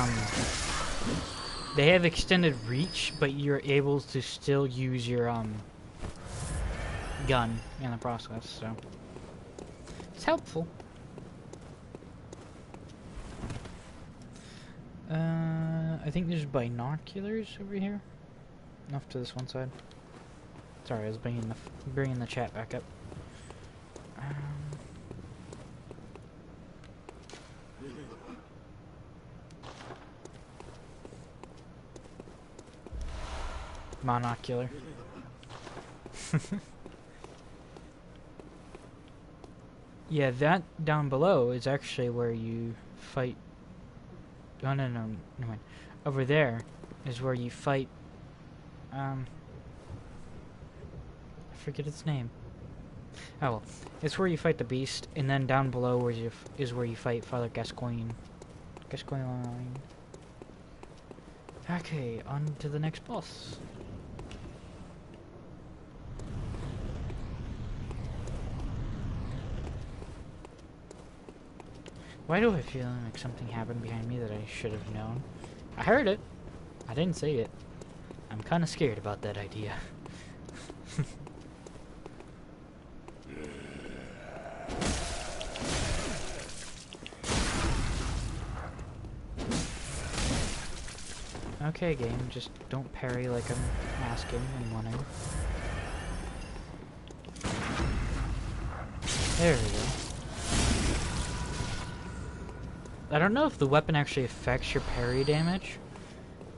they have extended reach, but you're able to still use your gun in the process, so it's helpful. I think there's binoculars over here. Off to this one side. Sorry, I was bringing the chat back up. Monocular. Yeah, that down below is actually where you fight. Oh, no, never mind. Over there is where you fight. I forget its name. Oh well, it's where you fight the beast, and then down below is where you fight Father Gascoigne. Okay, on to the next boss. Why do I feel like something happened behind me that I should have known? I heard it. I didn't say it. I'm kind of scared about that idea. Okay, game, just don't parry like I'm asking and wanting. There we go. I don't know if the weapon actually affects your parry damage.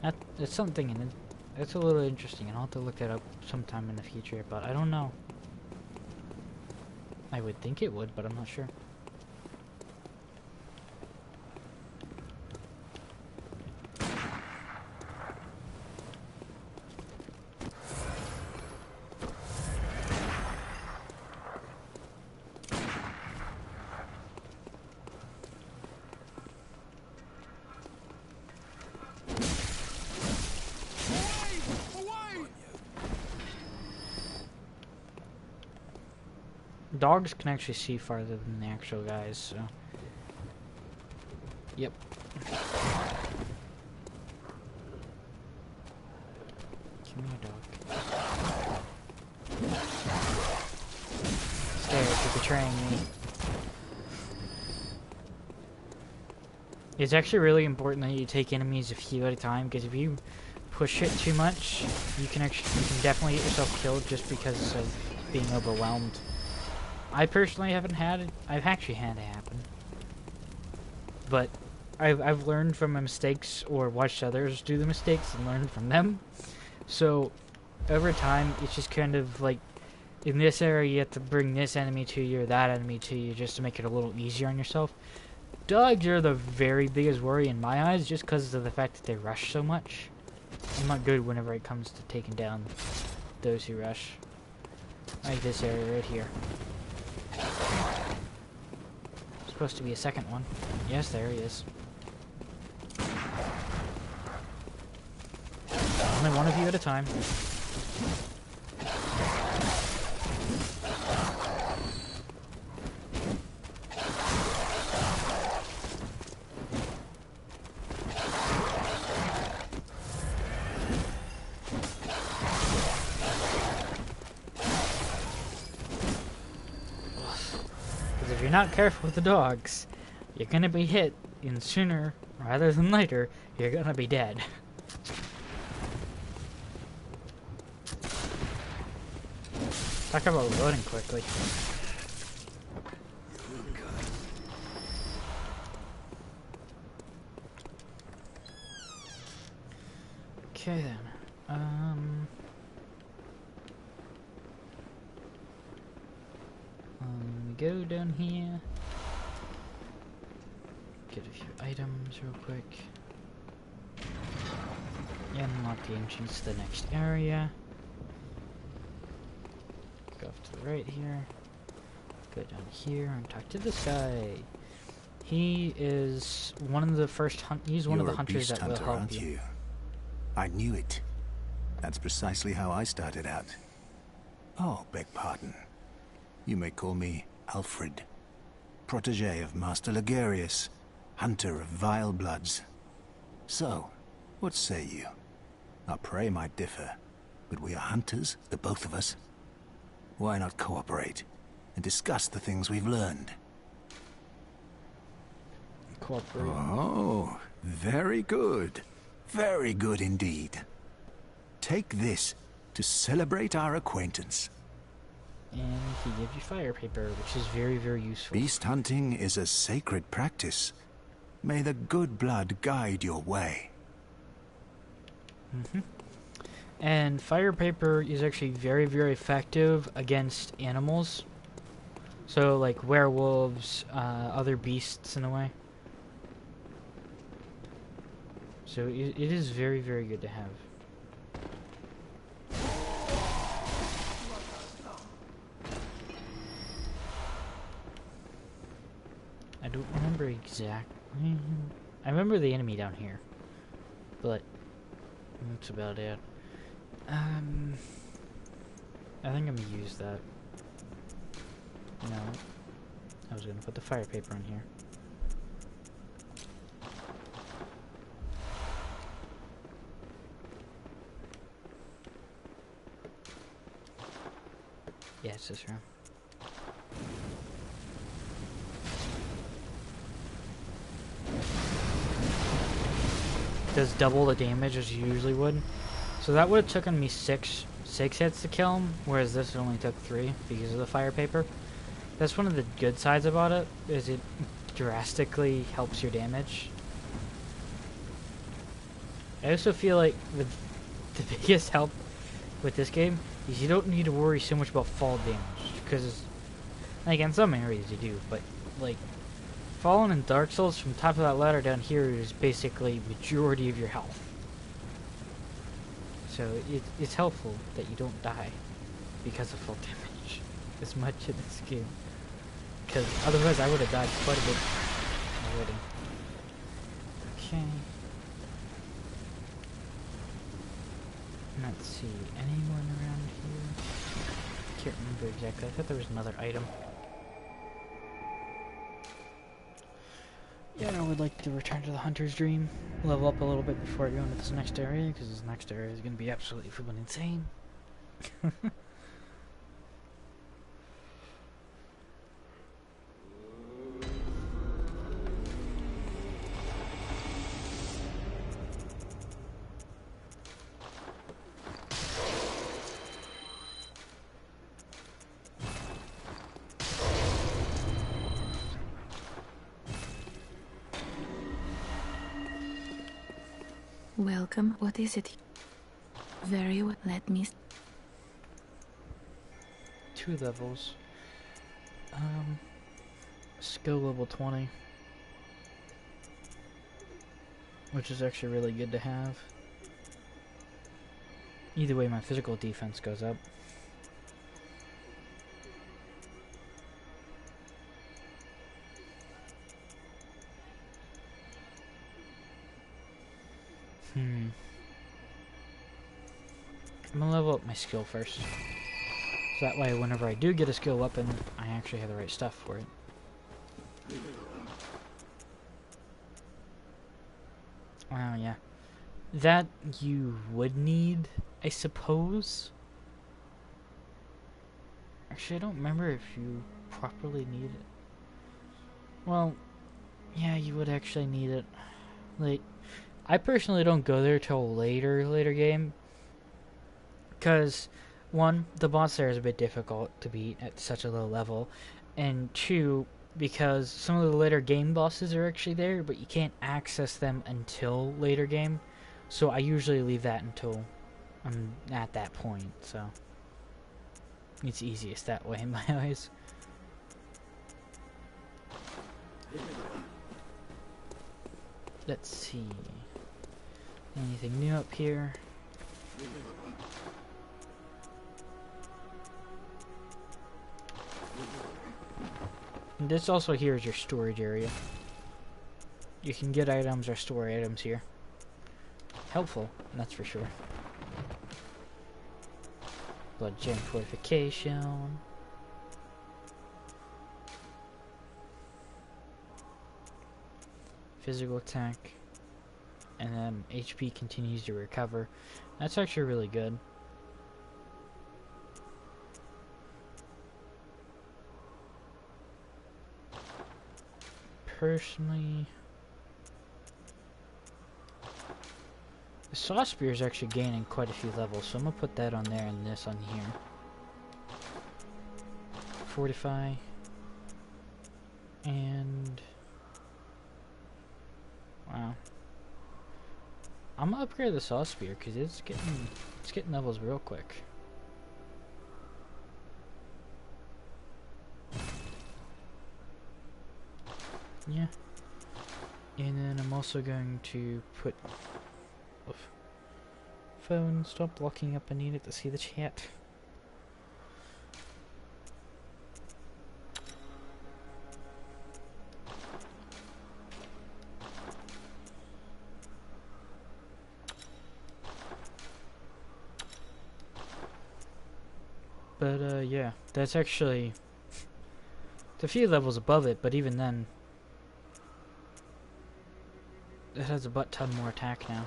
That's something in it. That's a little interesting, and I'll have to look that up sometime in the future, but I don't know. I would think it would, but I'm not sure. Dogs can actually see farther than the actual guys, so... Yep. Come here, dog. Stay, you're betraying me. It's actually really important that you take enemies a few at a time, because if you push it too much, you can definitely get yourself killed just because of being overwhelmed. I personally haven't had it. I've actually had it happen, but I've learned from my mistakes, or watched others do the mistakes and learned from them. So over time, it's just kind of like, in this area you have to bring this enemy to you or that enemy to you just to make it a little easier on yourself. Dogs are the very biggest worry in my eyes, just because of the fact that they rush so much. I'm not good whenever it comes to taking down those who rush. Like this area right here. Supposed to be a second one. Yes, there he is. Only one of you at a time. If you're not careful with the dogs, you're gonna be hit, and sooner rather than later, you're gonna be dead. Talk about loading quickly. Okay then. We go down here. Get a few items real quick. Unlock the entrance to the next area. Go off to the right here. Go down here and talk to this guy. He is one of the first he's one of the hunters that will help you. I knew it. That's precisely how I started out. Oh, beg pardon. You may call me Alfred, protege of Master Ligurius, hunter of vile bloods. So, what say you? Our prey might differ, but we are hunters, the both of us. Why not cooperate and discuss the things we've learned? Cooperate. Oh, very good. Very good indeed. Take this to celebrate our acquaintance. And he gives you fire paper, which is very, very useful. Beast hunting is a sacred practice. May the good blood guide your way. And fire paper is actually very, very effective against animals. So, like werewolves, other beasts in a way. So it is very, very good to have. I don't remember exactly. I remember the enemy down here, but that's about it. I think I'm gonna use that. No, I was gonna put the fire paper in here. Yeah, it's this room. Does double the damage as you usually would. So that would have taken me six hits to kill him, whereas this only took 3 because of the fire paper. That's one of the good sides about it, is it drastically helps your damage. I also feel like the biggest help with this game is you don't need to worry so much about fall damage, because like in some areas you do, but like falling in Dark Souls from top of that ladder down here is basically majority of your health. So it's helpful that you don't die because of fall damage as much in this game, because otherwise I would have died quite a bit already. Okay. Let's see, anyone around here? Can't remember exactly. I thought there was another item. Yeah, I would like to return to the Hunter's Dream. Level up a little bit before I go into this next area, because this next area is going to be absolutely freaking insane. Welcome. What is it? Very well. Let me. 2 levels. Skill level 20. Which is actually really good to have. Either way, my physical defense goes up. I'm gonna level up my skill first. So that way, whenever I do get a skill weapon, I actually have the right stuff for it. Oh, yeah. That you would need, I suppose. Actually, I don't remember if you properly need it. Well, yeah, you would actually need it. Like, I personally don't go there till later game. Because, 1, the boss there is a bit difficult to beat at such a low level. And 2, because some of the later game bosses are actually there, but you can't access them until later game. So I usually leave that until I'm at that point, so it's easiest that way in my eyes. Let's see. Anything new up here? And this also here is your storage area. You can get items or store items here. Helpful, that's for sure. Blood gem fortification. Physical attack. And then HP continues to recover. That's actually really good. Personally, the Saw Spear is actually gaining quite a few levels, so I'm gonna put that on there and this on here. Fortify. And wow. I'm gonna upgrade the Saw Spear because it's getting levels real quick. Yeah. And then I'm also going to put phone, stop locking up, I need it to see the chat. But yeah, that's actually it's a few levels above it, but even then it has a butt ton more attack now.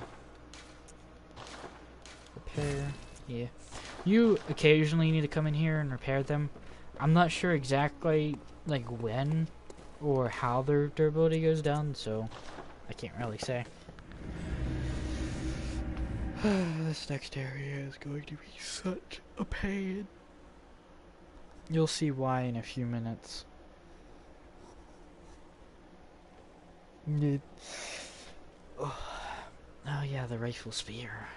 Repair, yeah. You occasionally need to come in here and repair them. I'm not sure exactly like when or how their durability goes down, so I can't really say. This next area is going to be such a pain. You'll see why in a few minutes. Oh yeah, the rifle spear.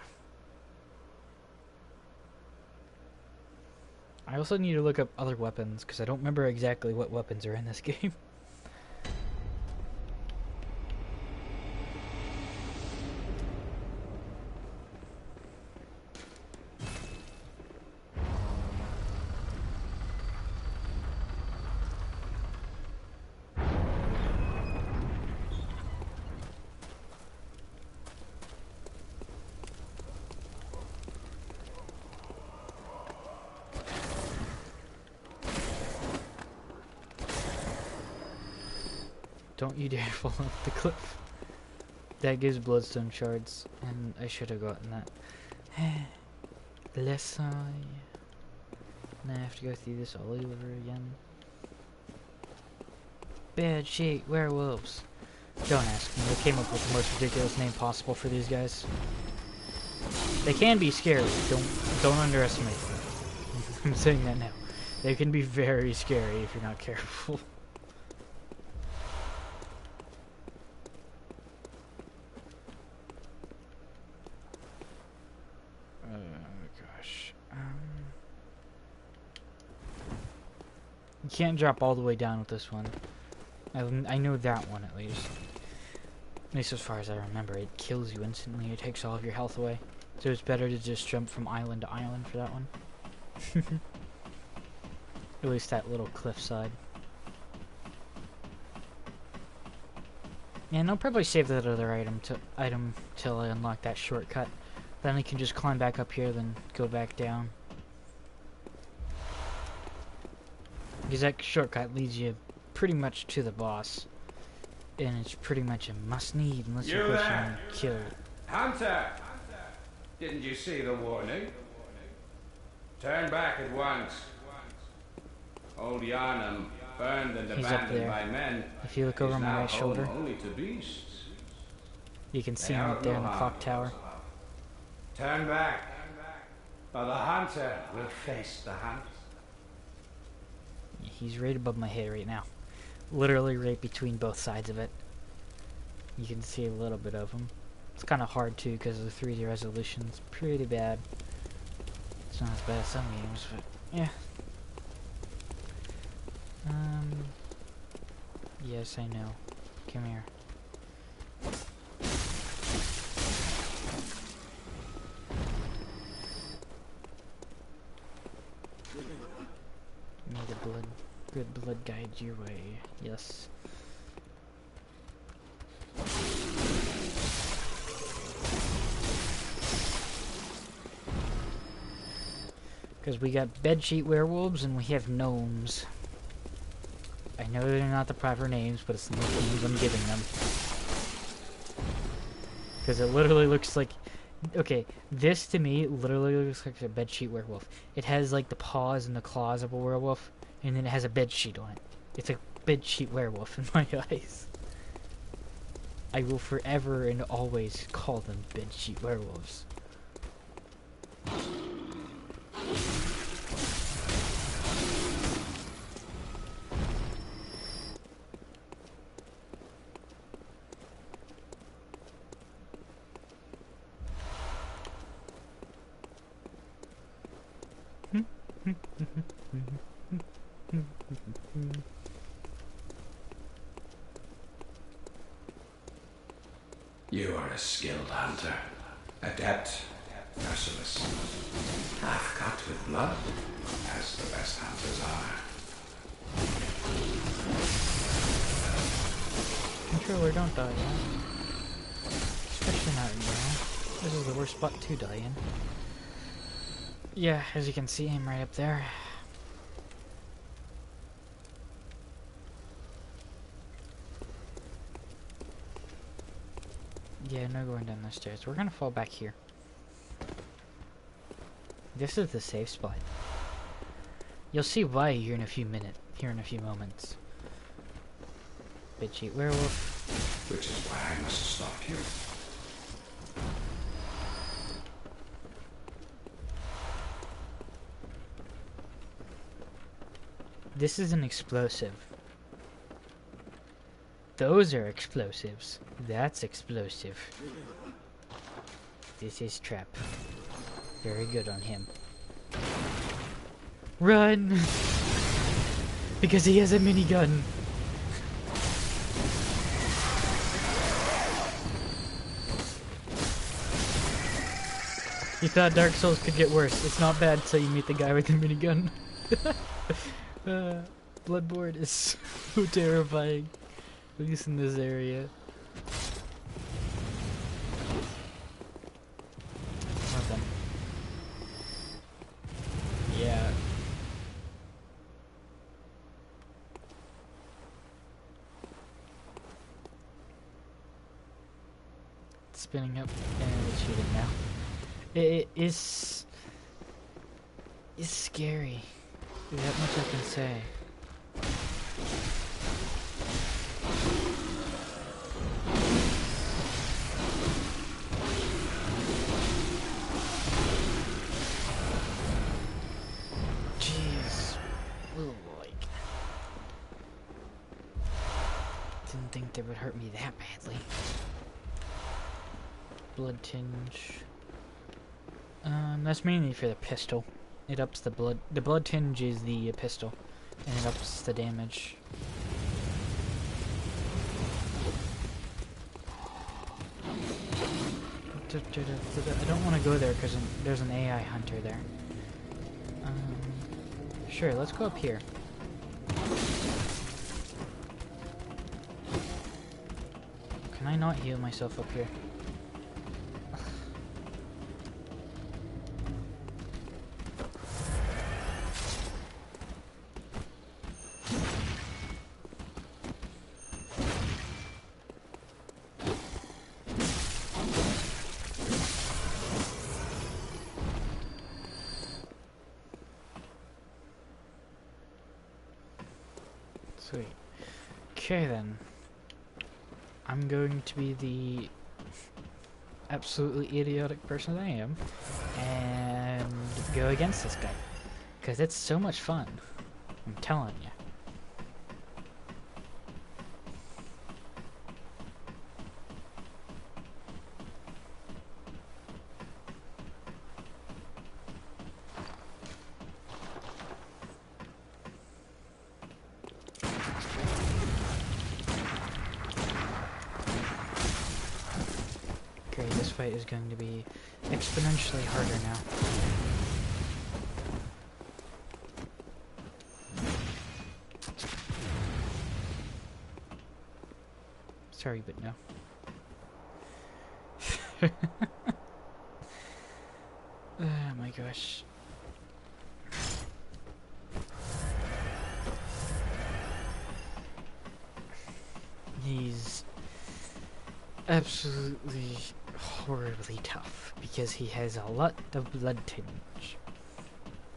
I also need to look up other weapons, because I don't remember exactly what weapons are in this game. Don't you dare fall off the cliff. That gives bloodstone shards, and I should have gotten that. Less I. Now I have to go through this all over again. Bad sheet werewolves. Don't ask me. They came up with the most ridiculous name possible for these guys. They can be scary. Don't underestimate them. I'm saying that now. They can be very scary if you're not careful. You can't drop all the way down with this one. I know that one at least. At least as far as I remember, it kills you instantly. It takes all of your health away. So it's better to just jump from island to island for that one. At least that little cliffside. And I'll probably save that other item till I unlock that shortcut. Then I can just climb back up here, then go back down. Because that shortcut leads you pretty much to the boss. And it's pretty much a must-need unless you're pushing and kill. Hunter! Didn't you see the warning? Turn back at once. Old Yarnum, burned and abandoned by men, if you look over my right shoulder, only to beasts. You can see him right there in the clock tower. Turn back, or the hunter will face the hunt. He's right above my head right now. Literally right between both sides of it. You can see a little bit of him. It's kind of hard too because the 3D resolution's pretty bad. It's not as bad as some games, but yeah. Yes, I know. Come here. May the good blood guide your way. Yes. Because we got bedsheet werewolves and we have gnomes. I know they're not the proper names, but it's the names I'm giving them. Because it literally looks like... Okay, this to me literally looks like a bedsheet werewolf. It has like the paws and the claws of a werewolf, and then it has a bedsheet on it. It's a bedsheet werewolf in my eyes. I will forever and always call them bedsheet werewolves. You are a skilled hunter, adept, merciless, half cut with blood, as the best hunters are. Controller, don't die, yeah? Especially not right now. This is the worst spot to die in. Yeah, as you can see, I'm right up there. Yeah, no going down the stairs. We're gonna fall back here. This is the safe spot. You'll see why here in a few moments. Bedsheet werewolf. Which is why I must stop you. This is an explosive. Those are explosives. That's explosive. This is trap. Very good on him. Run! Because he has a minigun. You thought Dark Souls could get worse. It's not bad till you meet the guy with the minigun. BloodBorne is so terrifying. At least in this area. Nothing. Yeah. spinning up and it's shooting now. It is scary. That much I can say. Jeez. Oh boy. Didn't think they would hurt me that badly. Blood tinge. That's mainly for the pistol. It ups the blood. The blood tinge is the pistol, and it ups the damage. I don't want to go there because there's an AI hunter there. Sure, let's go up here. Can I not heal myself up here? Sweet. Okay then. I'm going to be the absolutely idiotic person I am and go against this guy. Because it's so much fun. I'm telling you. Okay, this fight is going to be exponentially harder now. Sorry, but no. Oh my gosh. He's absolutely horribly tough because he has a lot of blood tinge.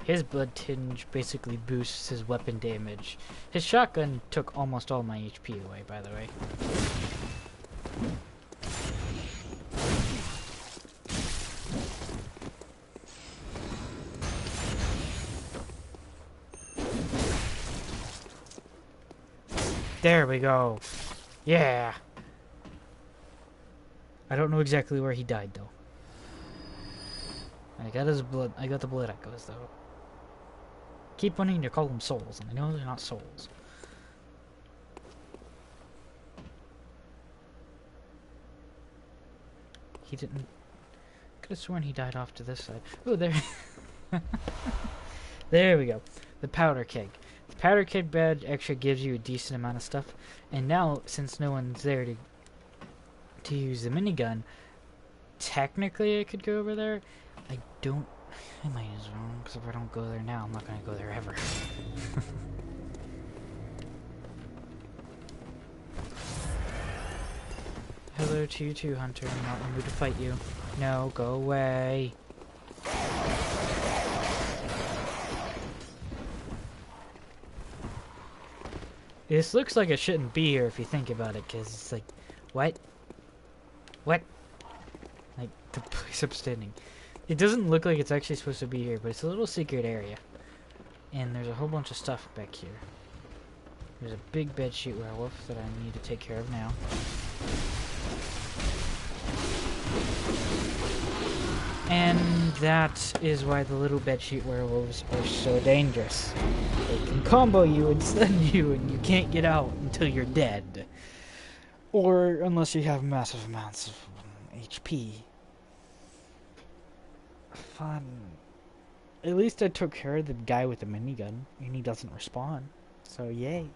His blood tinge basically boosts his weapon damage. His shotgun took almost all my HP away, by the way. There we go. Yeah. I don't know exactly where he died though. I got his blood. I got the blood echoes though. Keep wanting to call them souls, and I know they're not souls. He didn't. Could have sworn he died off to this side. Oh, there. There we go. The powder keg. The powder keg badge actually gives you a decent amount of stuff, and now since no one's there to use the minigun, technically I could go over there. I don't. I might as well, because if I don't go there now, I'm not going to go there ever. Hello to you too, Hunter. I'm not in the mood to fight you. No, go away. This looks like it shouldn't be here if you think about it, because it's like, what? What? Like, the place I'm standing. It doesn't look like it's actually supposed to be here, but it's a little secret area. And there's a whole bunch of stuff back here. There's a big bedsheet werewolf that I need to take care of now. And that is why the little bedsheet werewolves are so dangerous. They can combo you and stun you, and you can't get out until you're dead. Or unless you have massive amounts of HP. Fun. At least I took care of the guy with the minigun, and he doesn't respawn. So yay.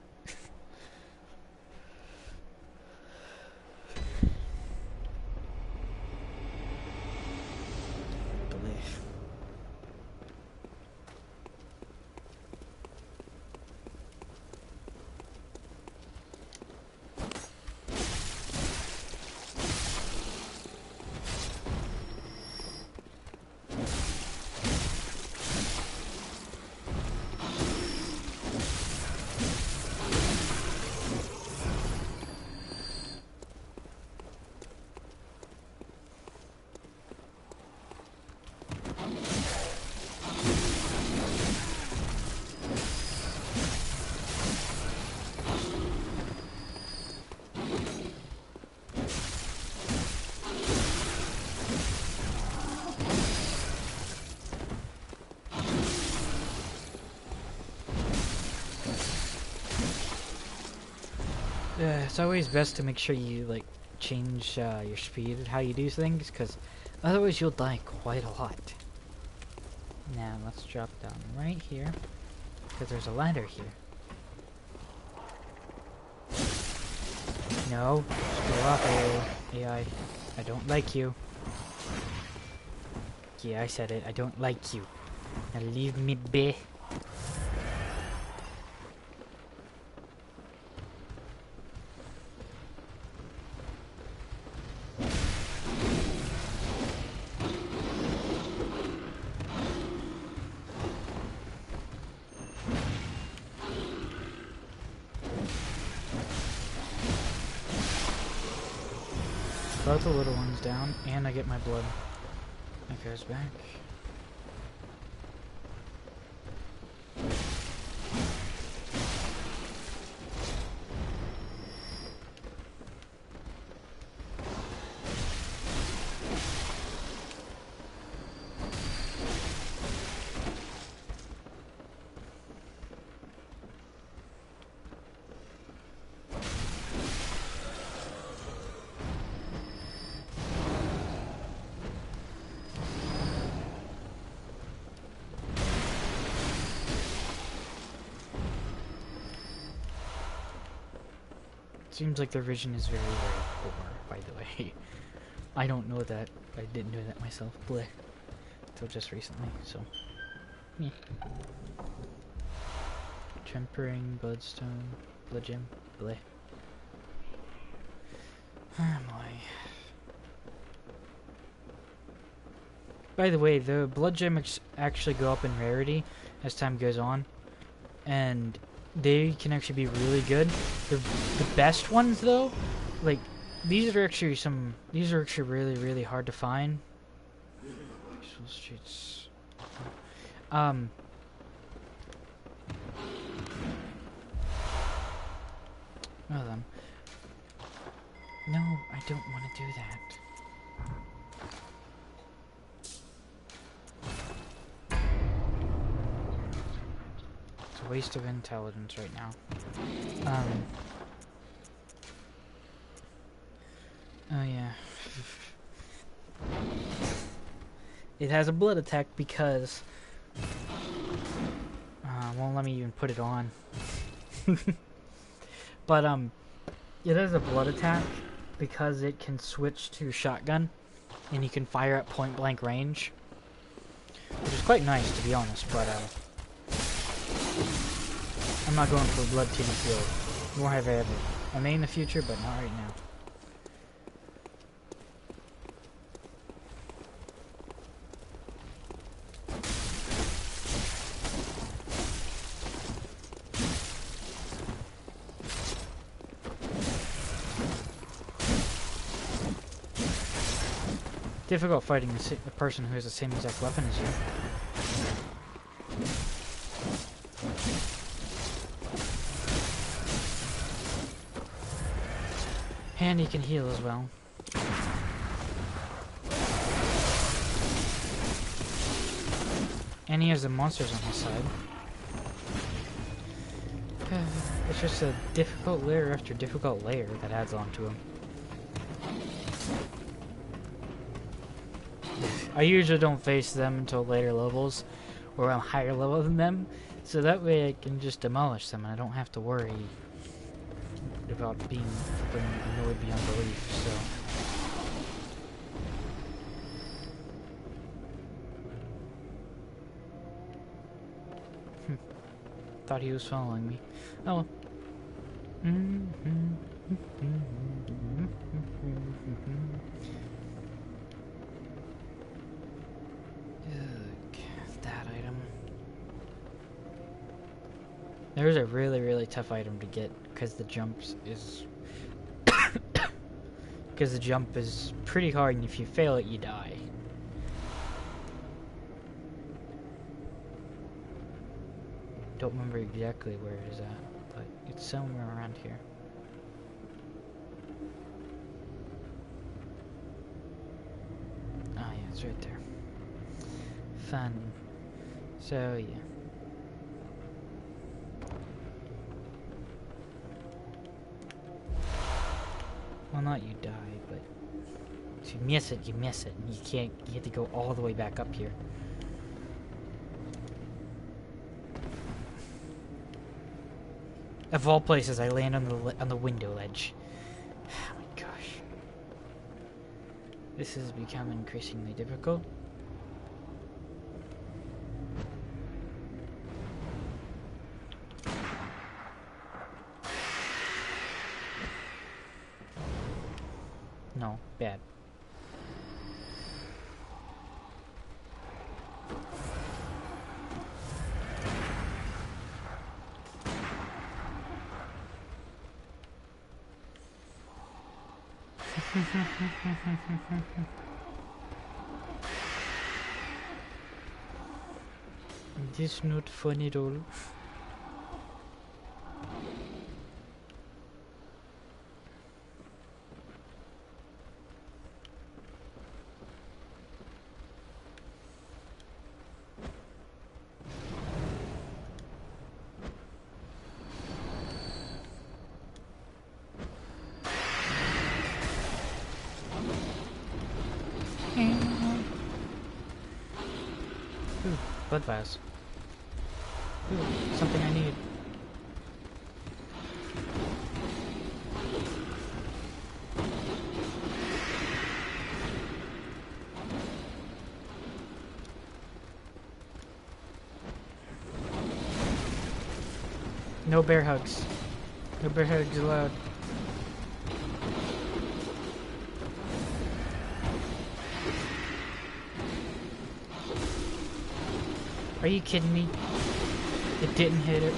it's always best to make sure you like change your speed and how you do things, because otherwise you'll die quite a lot. Now let's drop down right here, because there's a ladder here. No, screw off, AI. I don't like you. Yeah, I said it. I don't like you. Now leave me be. Both the little ones down, and I get my blood. That goes back. Seems like the vision is very, very poor, by the way. I don't know that. I didn't know that myself. Bleh. Until just recently, so. Yeah. Tempering, bloodstone, blood gem, bleh. Oh my. By the way, the blood gems actually go up in rarity as time goes on. And they can actually be really good. The best ones though, like these are actually really, really hard to find. Peaceful streets. Well then. No, I don't want to do that. Waste of intelligence right now. Oh yeah. It has a blood attack because won't let me even put it on. But it has a blood attack because it can switch to shotgun and you can fire at point blank range, which is quite nice to be honest, but I'm not going for blood team field, nor have I ever. I may in the future, but not right now. Difficult fighting a person who has the same exact weapon as you. And he can heal as well. And he has the monsters on his side. It's just a difficult layer after difficult layer that adds on to him. I usually don't face them until later levels, or I'm higher level than them, so that way I can just demolish them and I don't have to worry about being annoyed beyond belief, so. Thought he was following me. Oh well. That item. There's a really, really tough item to get because the jumps is because the jump is pretty hard, and if you fail it, you die. Don't remember exactly where it is at, but it's somewhere around here. Ah, yeah, it's right there. Fun. So, yeah. Well, not you die, but if you miss it, you miss it. And you can't. You have to go all the way back up here. Of all places, I land on the window ledge. Oh my gosh, this has become increasingly difficult. No, bad. This is not fun at all. Ooh, blood vase. Ooh, something I need. No bear hugs. No bear hugs allowed. Are you kidding me? It didn't hit it.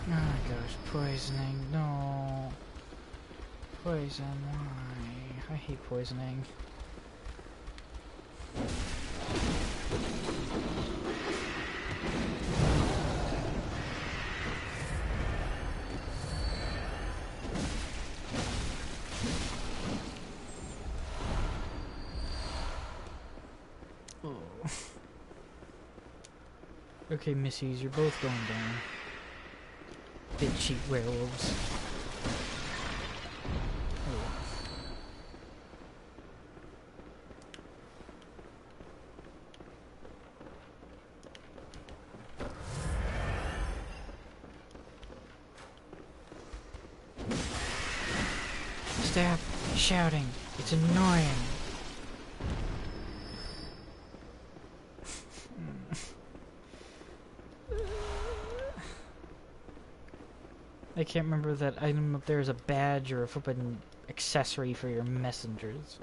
Oh my gosh, poisoning, no. Poison, why? I hate poisoning. Oh. Okay, missies, you're both going down. Big cheap werewolves. Stop shouting. It's annoying. I can't remember that item up there is a badge or a flippin' accessory for your messengers.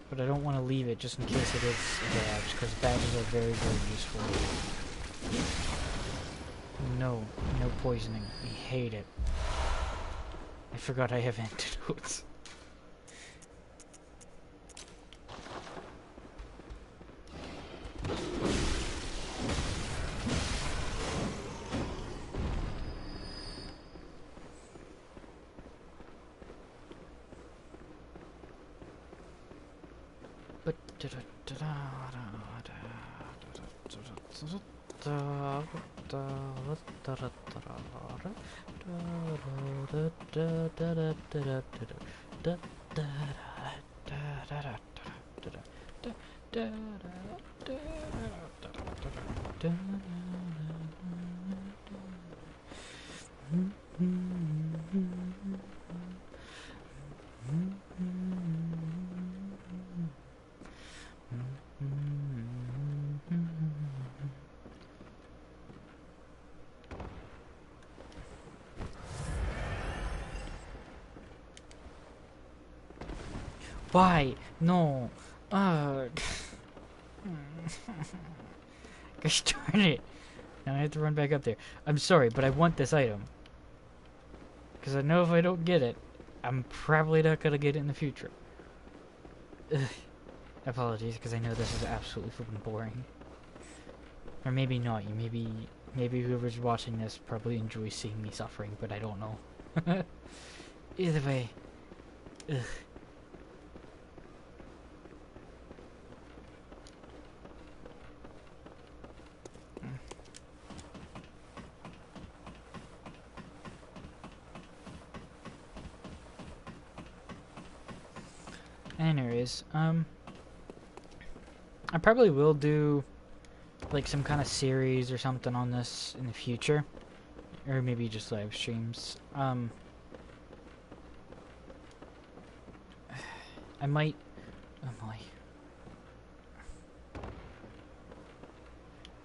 But I don't want to leave it just in case it is a badge, because badges are very, very useful. No poisoning. I hate it. I forgot I have antidotes. Why? No. Ugh. Gosh darn it. Now I have to run back up there. I'm sorry, but I want this item. Because I know if I don't get it, I'm probably not going to get it in the future. Ugh. Apologies, because I know this is absolutely flipping boring. Or maybe not. You maybe maybe whoever's watching this probably enjoys seeing me suffering, but I don't know. Either way. Ugh. Anyways, I probably will do like some kind of series or something on this in the future, or maybe just live streams. I might. Oh my.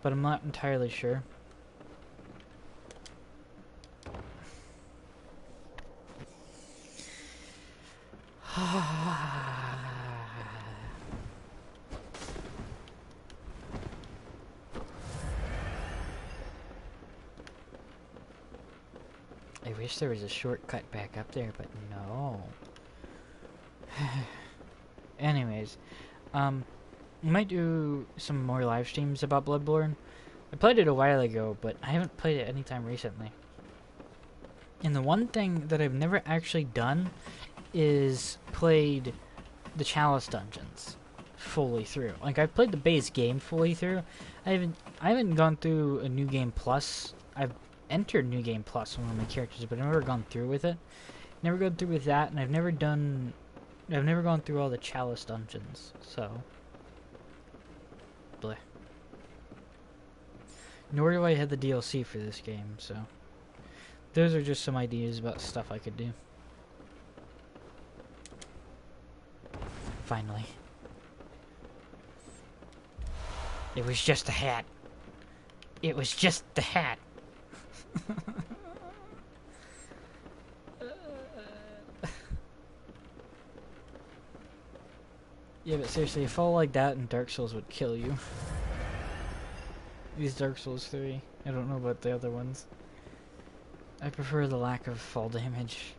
But I'm not entirely sure. I wish there was a shortcut back up there, but no. Anyways, we might do some more live streams about BloodBorne. I played it a while ago, but I haven't played it anytime recently. And the one thing that I've never actually done is played the Chalice dungeons fully through. Like, I've played the base game fully through. I haven't gone through a New Game Plus. I've entered New Game Plus on one of my characters, but I've never gone through with it. Never gone through with that, and I've never gone through all the Chalice dungeons, so bleh. Nor do I have the DLC for this game, so those are just some ideas about stuff I could do. Finally. It was just a hat. It was just the hat. Yeah, but seriously, a fall like that in Dark Souls would kill you. These Dark Souls 3. I don't know about the other ones. I prefer the lack of fall damage,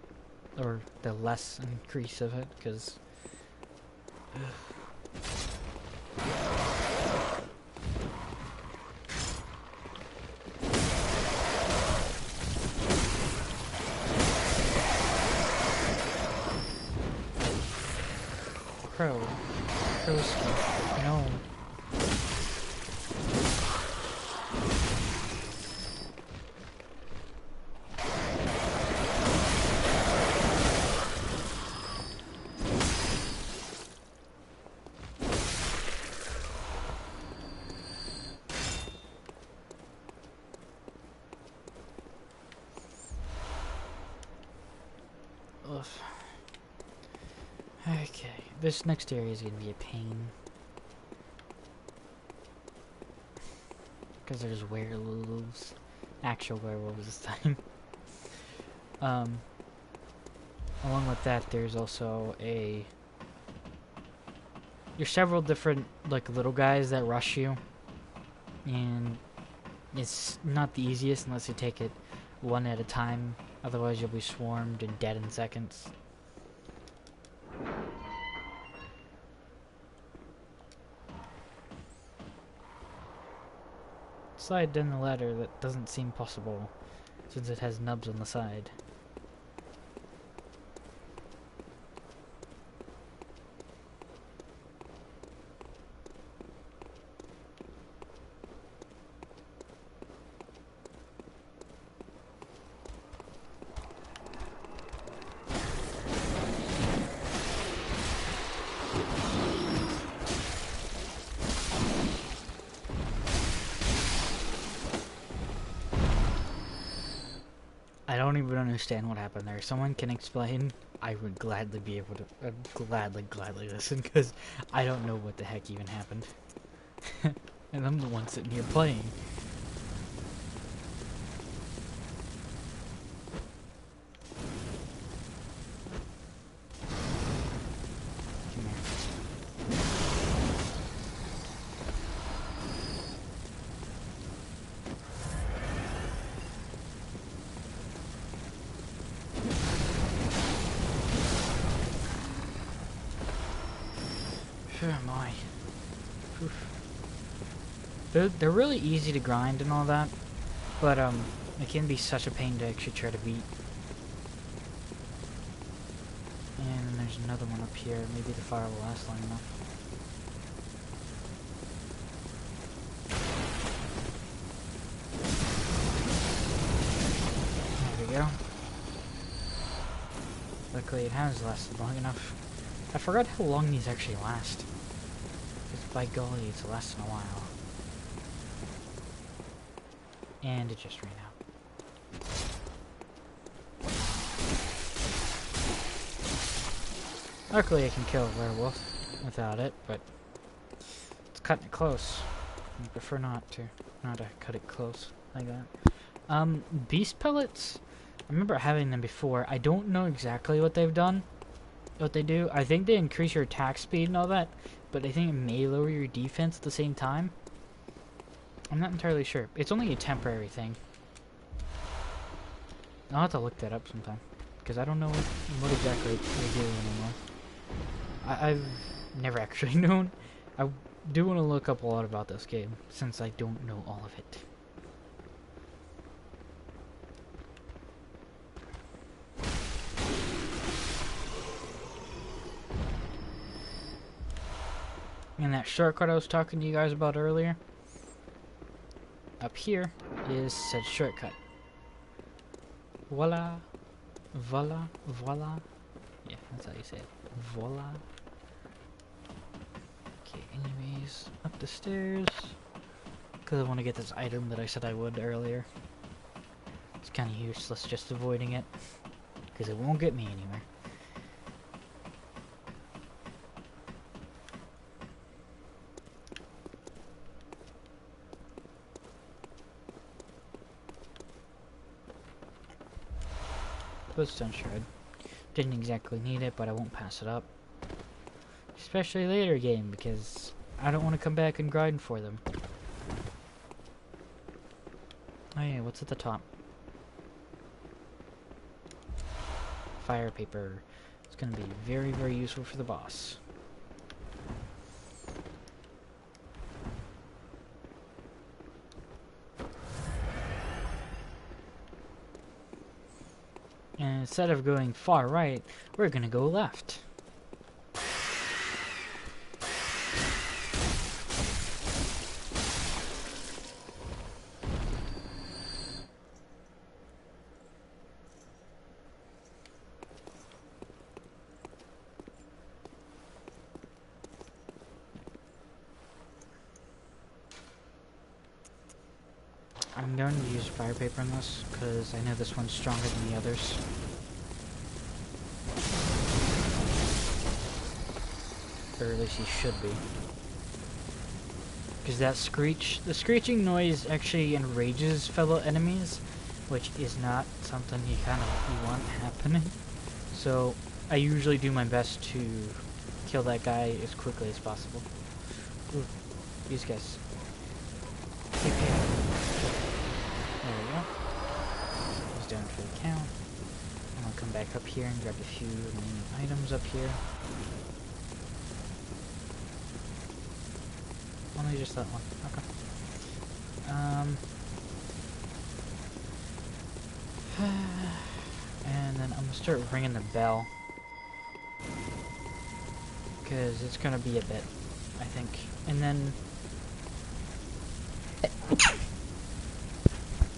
or the less increase of it, because no. Ugh. Okay, this next area is going to be a pain. Because there's werewolves. Actual werewolves this time. Along with that, there's also there's several different, like, little guys that rush you. And it's not the easiest unless you take it one at a time. Otherwise, you'll be swarmed and dead in seconds. Slide down the ladder that doesn't seem possible, since it has nubs on the side. I don't even understand what happened there. Someone can explain. I would gladly be able to, gladly listen, because I don't know what the heck even happened. And I'm the one sitting here playing. Come here. Oh my. Oof. They're really easy to grind and all that, But it can be such a pain to actually try to beat. And then there's another one up here. Maybe the fire will last long enough. There we go. Luckily it has lasted long enough. I forgot how long these actually last. Because by golly, it's lasting a while. And it just ran out. Luckily I can kill a werewolf without it, but it's cutting it close. I prefer not to cut it close like that. Beast pellets, I remember having them before. I don't know exactly what they've done, what they do. I think they increase your attack speed and all that, but I think it may lower your defense at the same time. I'm not entirely sure. It's only a temporary thing. I'll have to look that up sometime, because I don't know what exactly they do anymore. I've never actually known. I do want to look up a lot about this game, since I don't know all of it. And that shortcut I was talking to you guys about earlier, up here is said shortcut. Voila, voila, voila. Yeah, that's how you say it. Voila. Okay, anyways, up the stairs. Because I want to get this item that I said I would earlier. It's kind of useless just avoiding it, because it won't get me anywhere. Bloodstone shard. Didn't exactly need it, but I won't pass it up. Especially later game, because I don't want to come back and grind for them. Oh yeah, what's at the top? Fire paper. It's going to be very, very useful for the boss. And instead of going far right, we're gonna go left. I'm going to use fire paper on this, because I know this one's stronger than the others. Or at least he should be. Because that the screeching noise actually enrages fellow enemies, which is not something you want happening. So I usually do my best to kill that guy as quickly as possible. Ooh, these guys. There we go. He's down for the count. I'm gonna come back up here and grab a few remaining items up here. Only just that one. Okay. And then I'm gonna start ringing the bell, because it's gonna be a bit, I think. And then,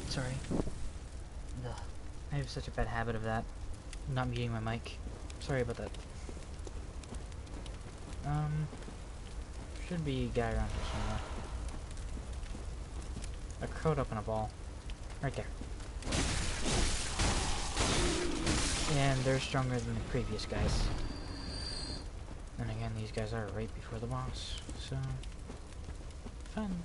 sorry. Ugh. I have such a bad habit of that, not muting my mic. Sorry about that. Should be a guy around here somewhere. A crowed up in a ball. Right there. And they're stronger than the previous guys. And again, these guys are right before the boss. So, fun.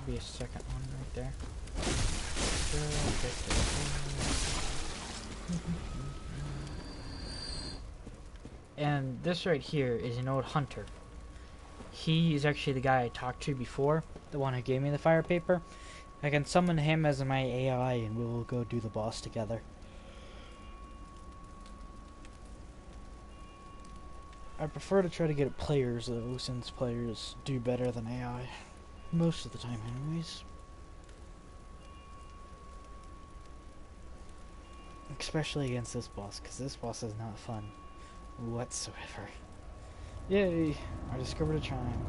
Be a second one right there. And this right here is an old hunter. He is actually the guy I talked to before, the one who gave me the fire paper. I can summon him as my AI and we'll go do the boss together. I prefer to try to get it players though, since players do better than AI. Most of the time anyways. Especially against this boss, because this boss is not fun whatsoever. Yay! I discovered a chime.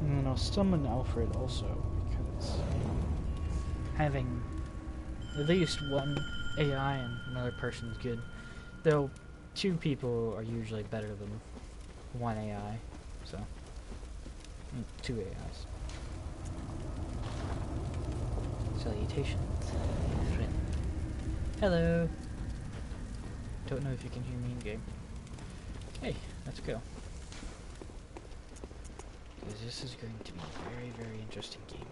And then I'll summon Alfred also, because having at least one AI and another person is good. Though, 2 people are usually better than 1 AI, so 2 AIs. Salutations, friend. Hello. Don't know if you can hear me in game. Hey, let's go. Because this is going to be a very, very interesting game.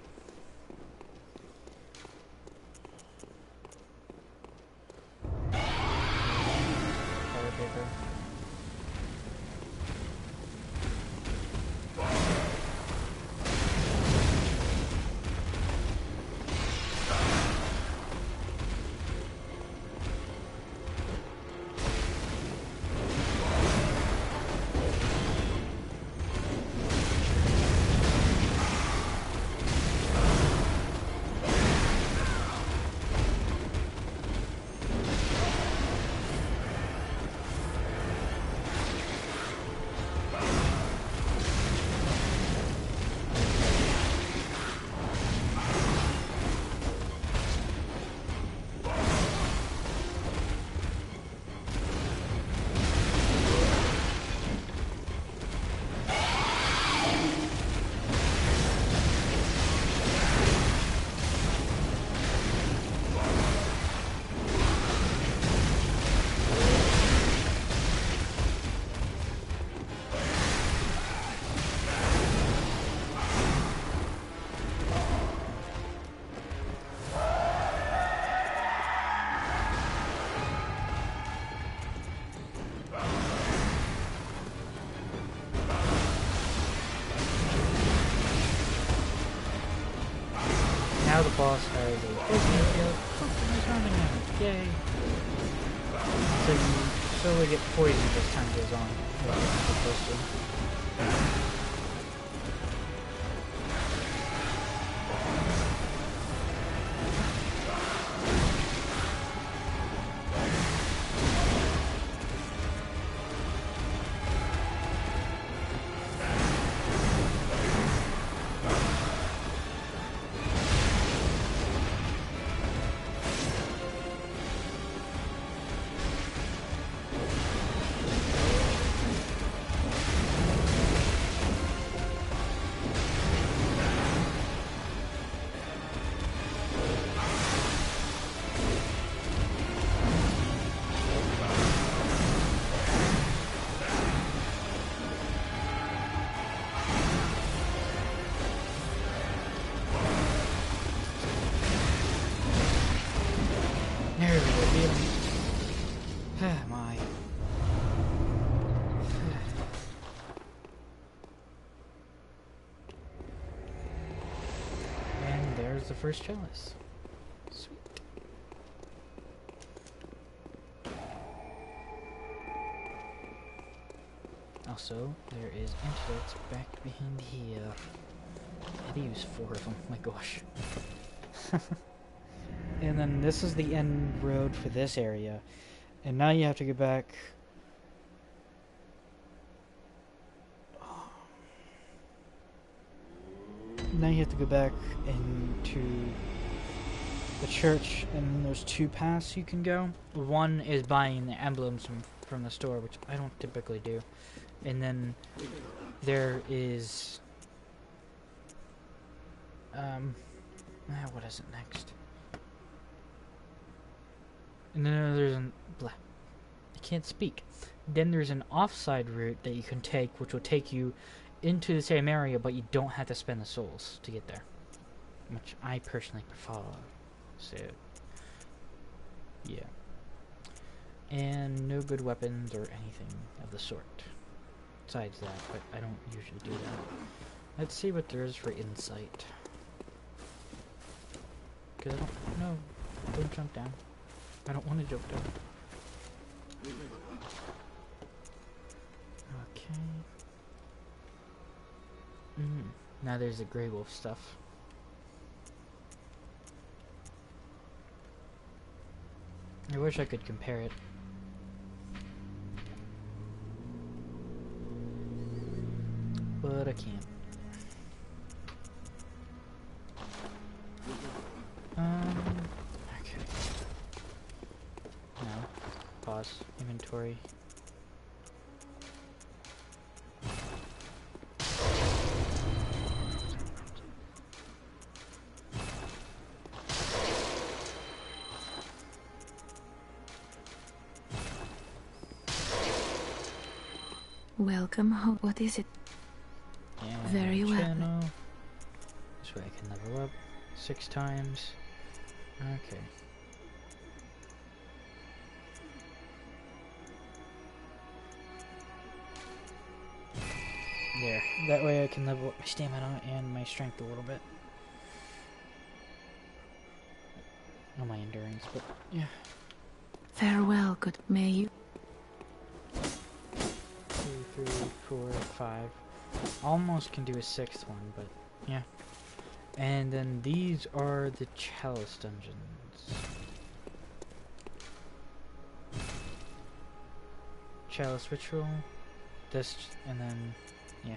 Color paper. Now the boss has a poison field. Yay! So you slowly get poisoned as time goes on. Well, you're supposed to. There we go, healing. Ah, my. And there's the first chalice. Sweet. Also, there is antidotes back behind here. I had to use 4 of them, my gosh. And then this is the end road for this area. And now you have to go back. Now you have to go back into the church, and there's 2 paths you can go. One is buying the emblems from the store, which I don't typically do. And then there is what is it next? And then there's I can't speak. Then there's an offside route that you can take, which will take you into the same area, but you don't have to spend the souls to get there, which I personally prefer. So, yeah. And no good weapons or anything of the sort. Besides that, but I don't usually do that. Let's see what there is for insight. Because I don't know. Don't jump down. I don't want to jump down. Okay. Now there's the Grey Wolf stuff. I wish I could compare it. But I can't. Okay. No. Pause. Inventory. Welcome home. What is it? And Very well. channel. This way I can level up 6 times. Okay. There. That way I can level up my stamina and my strength a little bit. Not my endurance, but yeah. Farewell, good may you. 2, 3, 4, 5. Almost can do a 6th one, but yeah. And then these are the Chalice dungeons. Chalice ritual. This, and then yeah.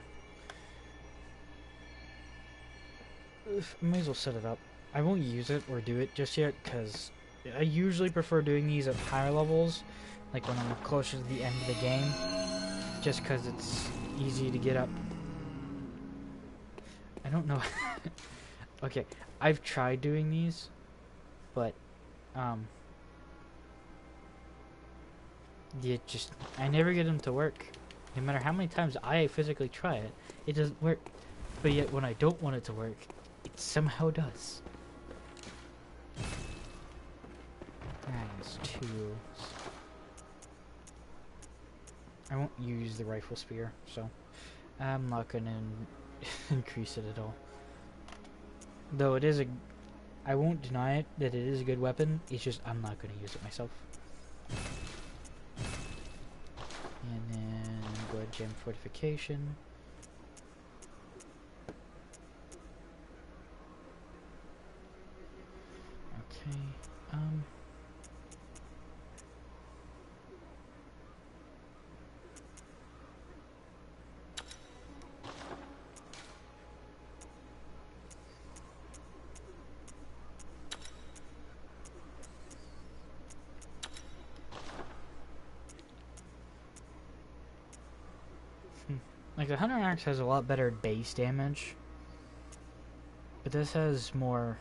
I may as well set it up. I won't use it or do it just yet because I usually prefer doing these at higher levels, like when I'm closer to the end of the game, just because it's easy to get up. I don't know. Okay, I've tried doing these, but I never get them to work. No matter how many times I physically try it, it doesn't work. But yet when I don't want it to work, it somehow does. That's 2. I won't use the rifle spear, so I'm not gonna increase it at all. Though it is I won't deny it that it is a good weapon. It's just I'm not gonna use it myself. And then blood gem fortification. Okay. Like, the Hunter Axe has a lot better base damage, but this has more,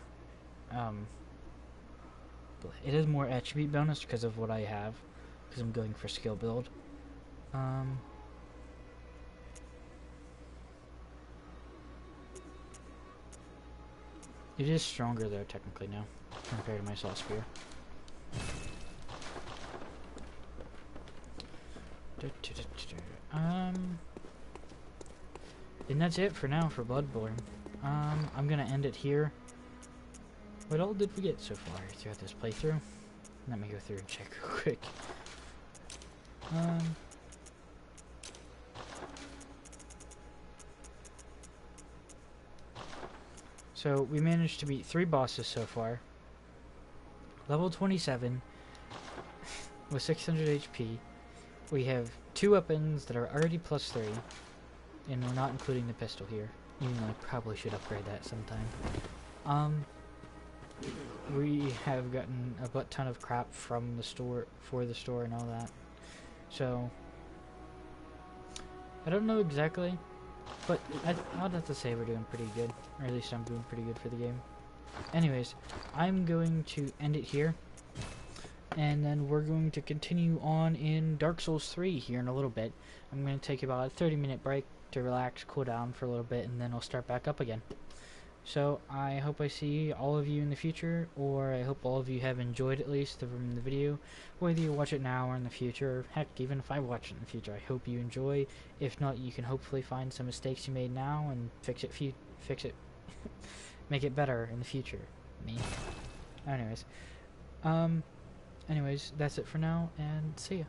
it has more attribute bonus because of what I have, because I'm going for skill build. It is stronger though, technically, now, compared to my Saw Spear. And that's it for now for BloodBorne. I'm gonna end it here. What all did we get so far throughout this playthrough? Let me go through and check real quick. So we managed to beat 3 bosses so far. Level 27 with 600 HP. We have 2 weapons that are already +3. And we're not including the pistol here, even though I probably should upgrade that sometime. We have gotten a butt ton of crap from the store, for the store and all that. So, I don't know exactly, but I'd have to say we're doing pretty good. Or at least I'm doing pretty good for the game. Anyways, I'm going to end it here. And then we're going to continue on in Dark Souls 3 here in a little bit. I'm going to take about a 30-minute break to relax, cool down for a little bit, and then I'll start back up again. So I hope I see all of you in the future, or I hope all of you have enjoyed at least from the video, whether you watch it now or in the future. Heck, even if I watch it in the future, I hope you enjoy. If not, you can hopefully find some mistakes you made now and fix it make it better in the future. Me. Anyways, that's it for now, and see ya.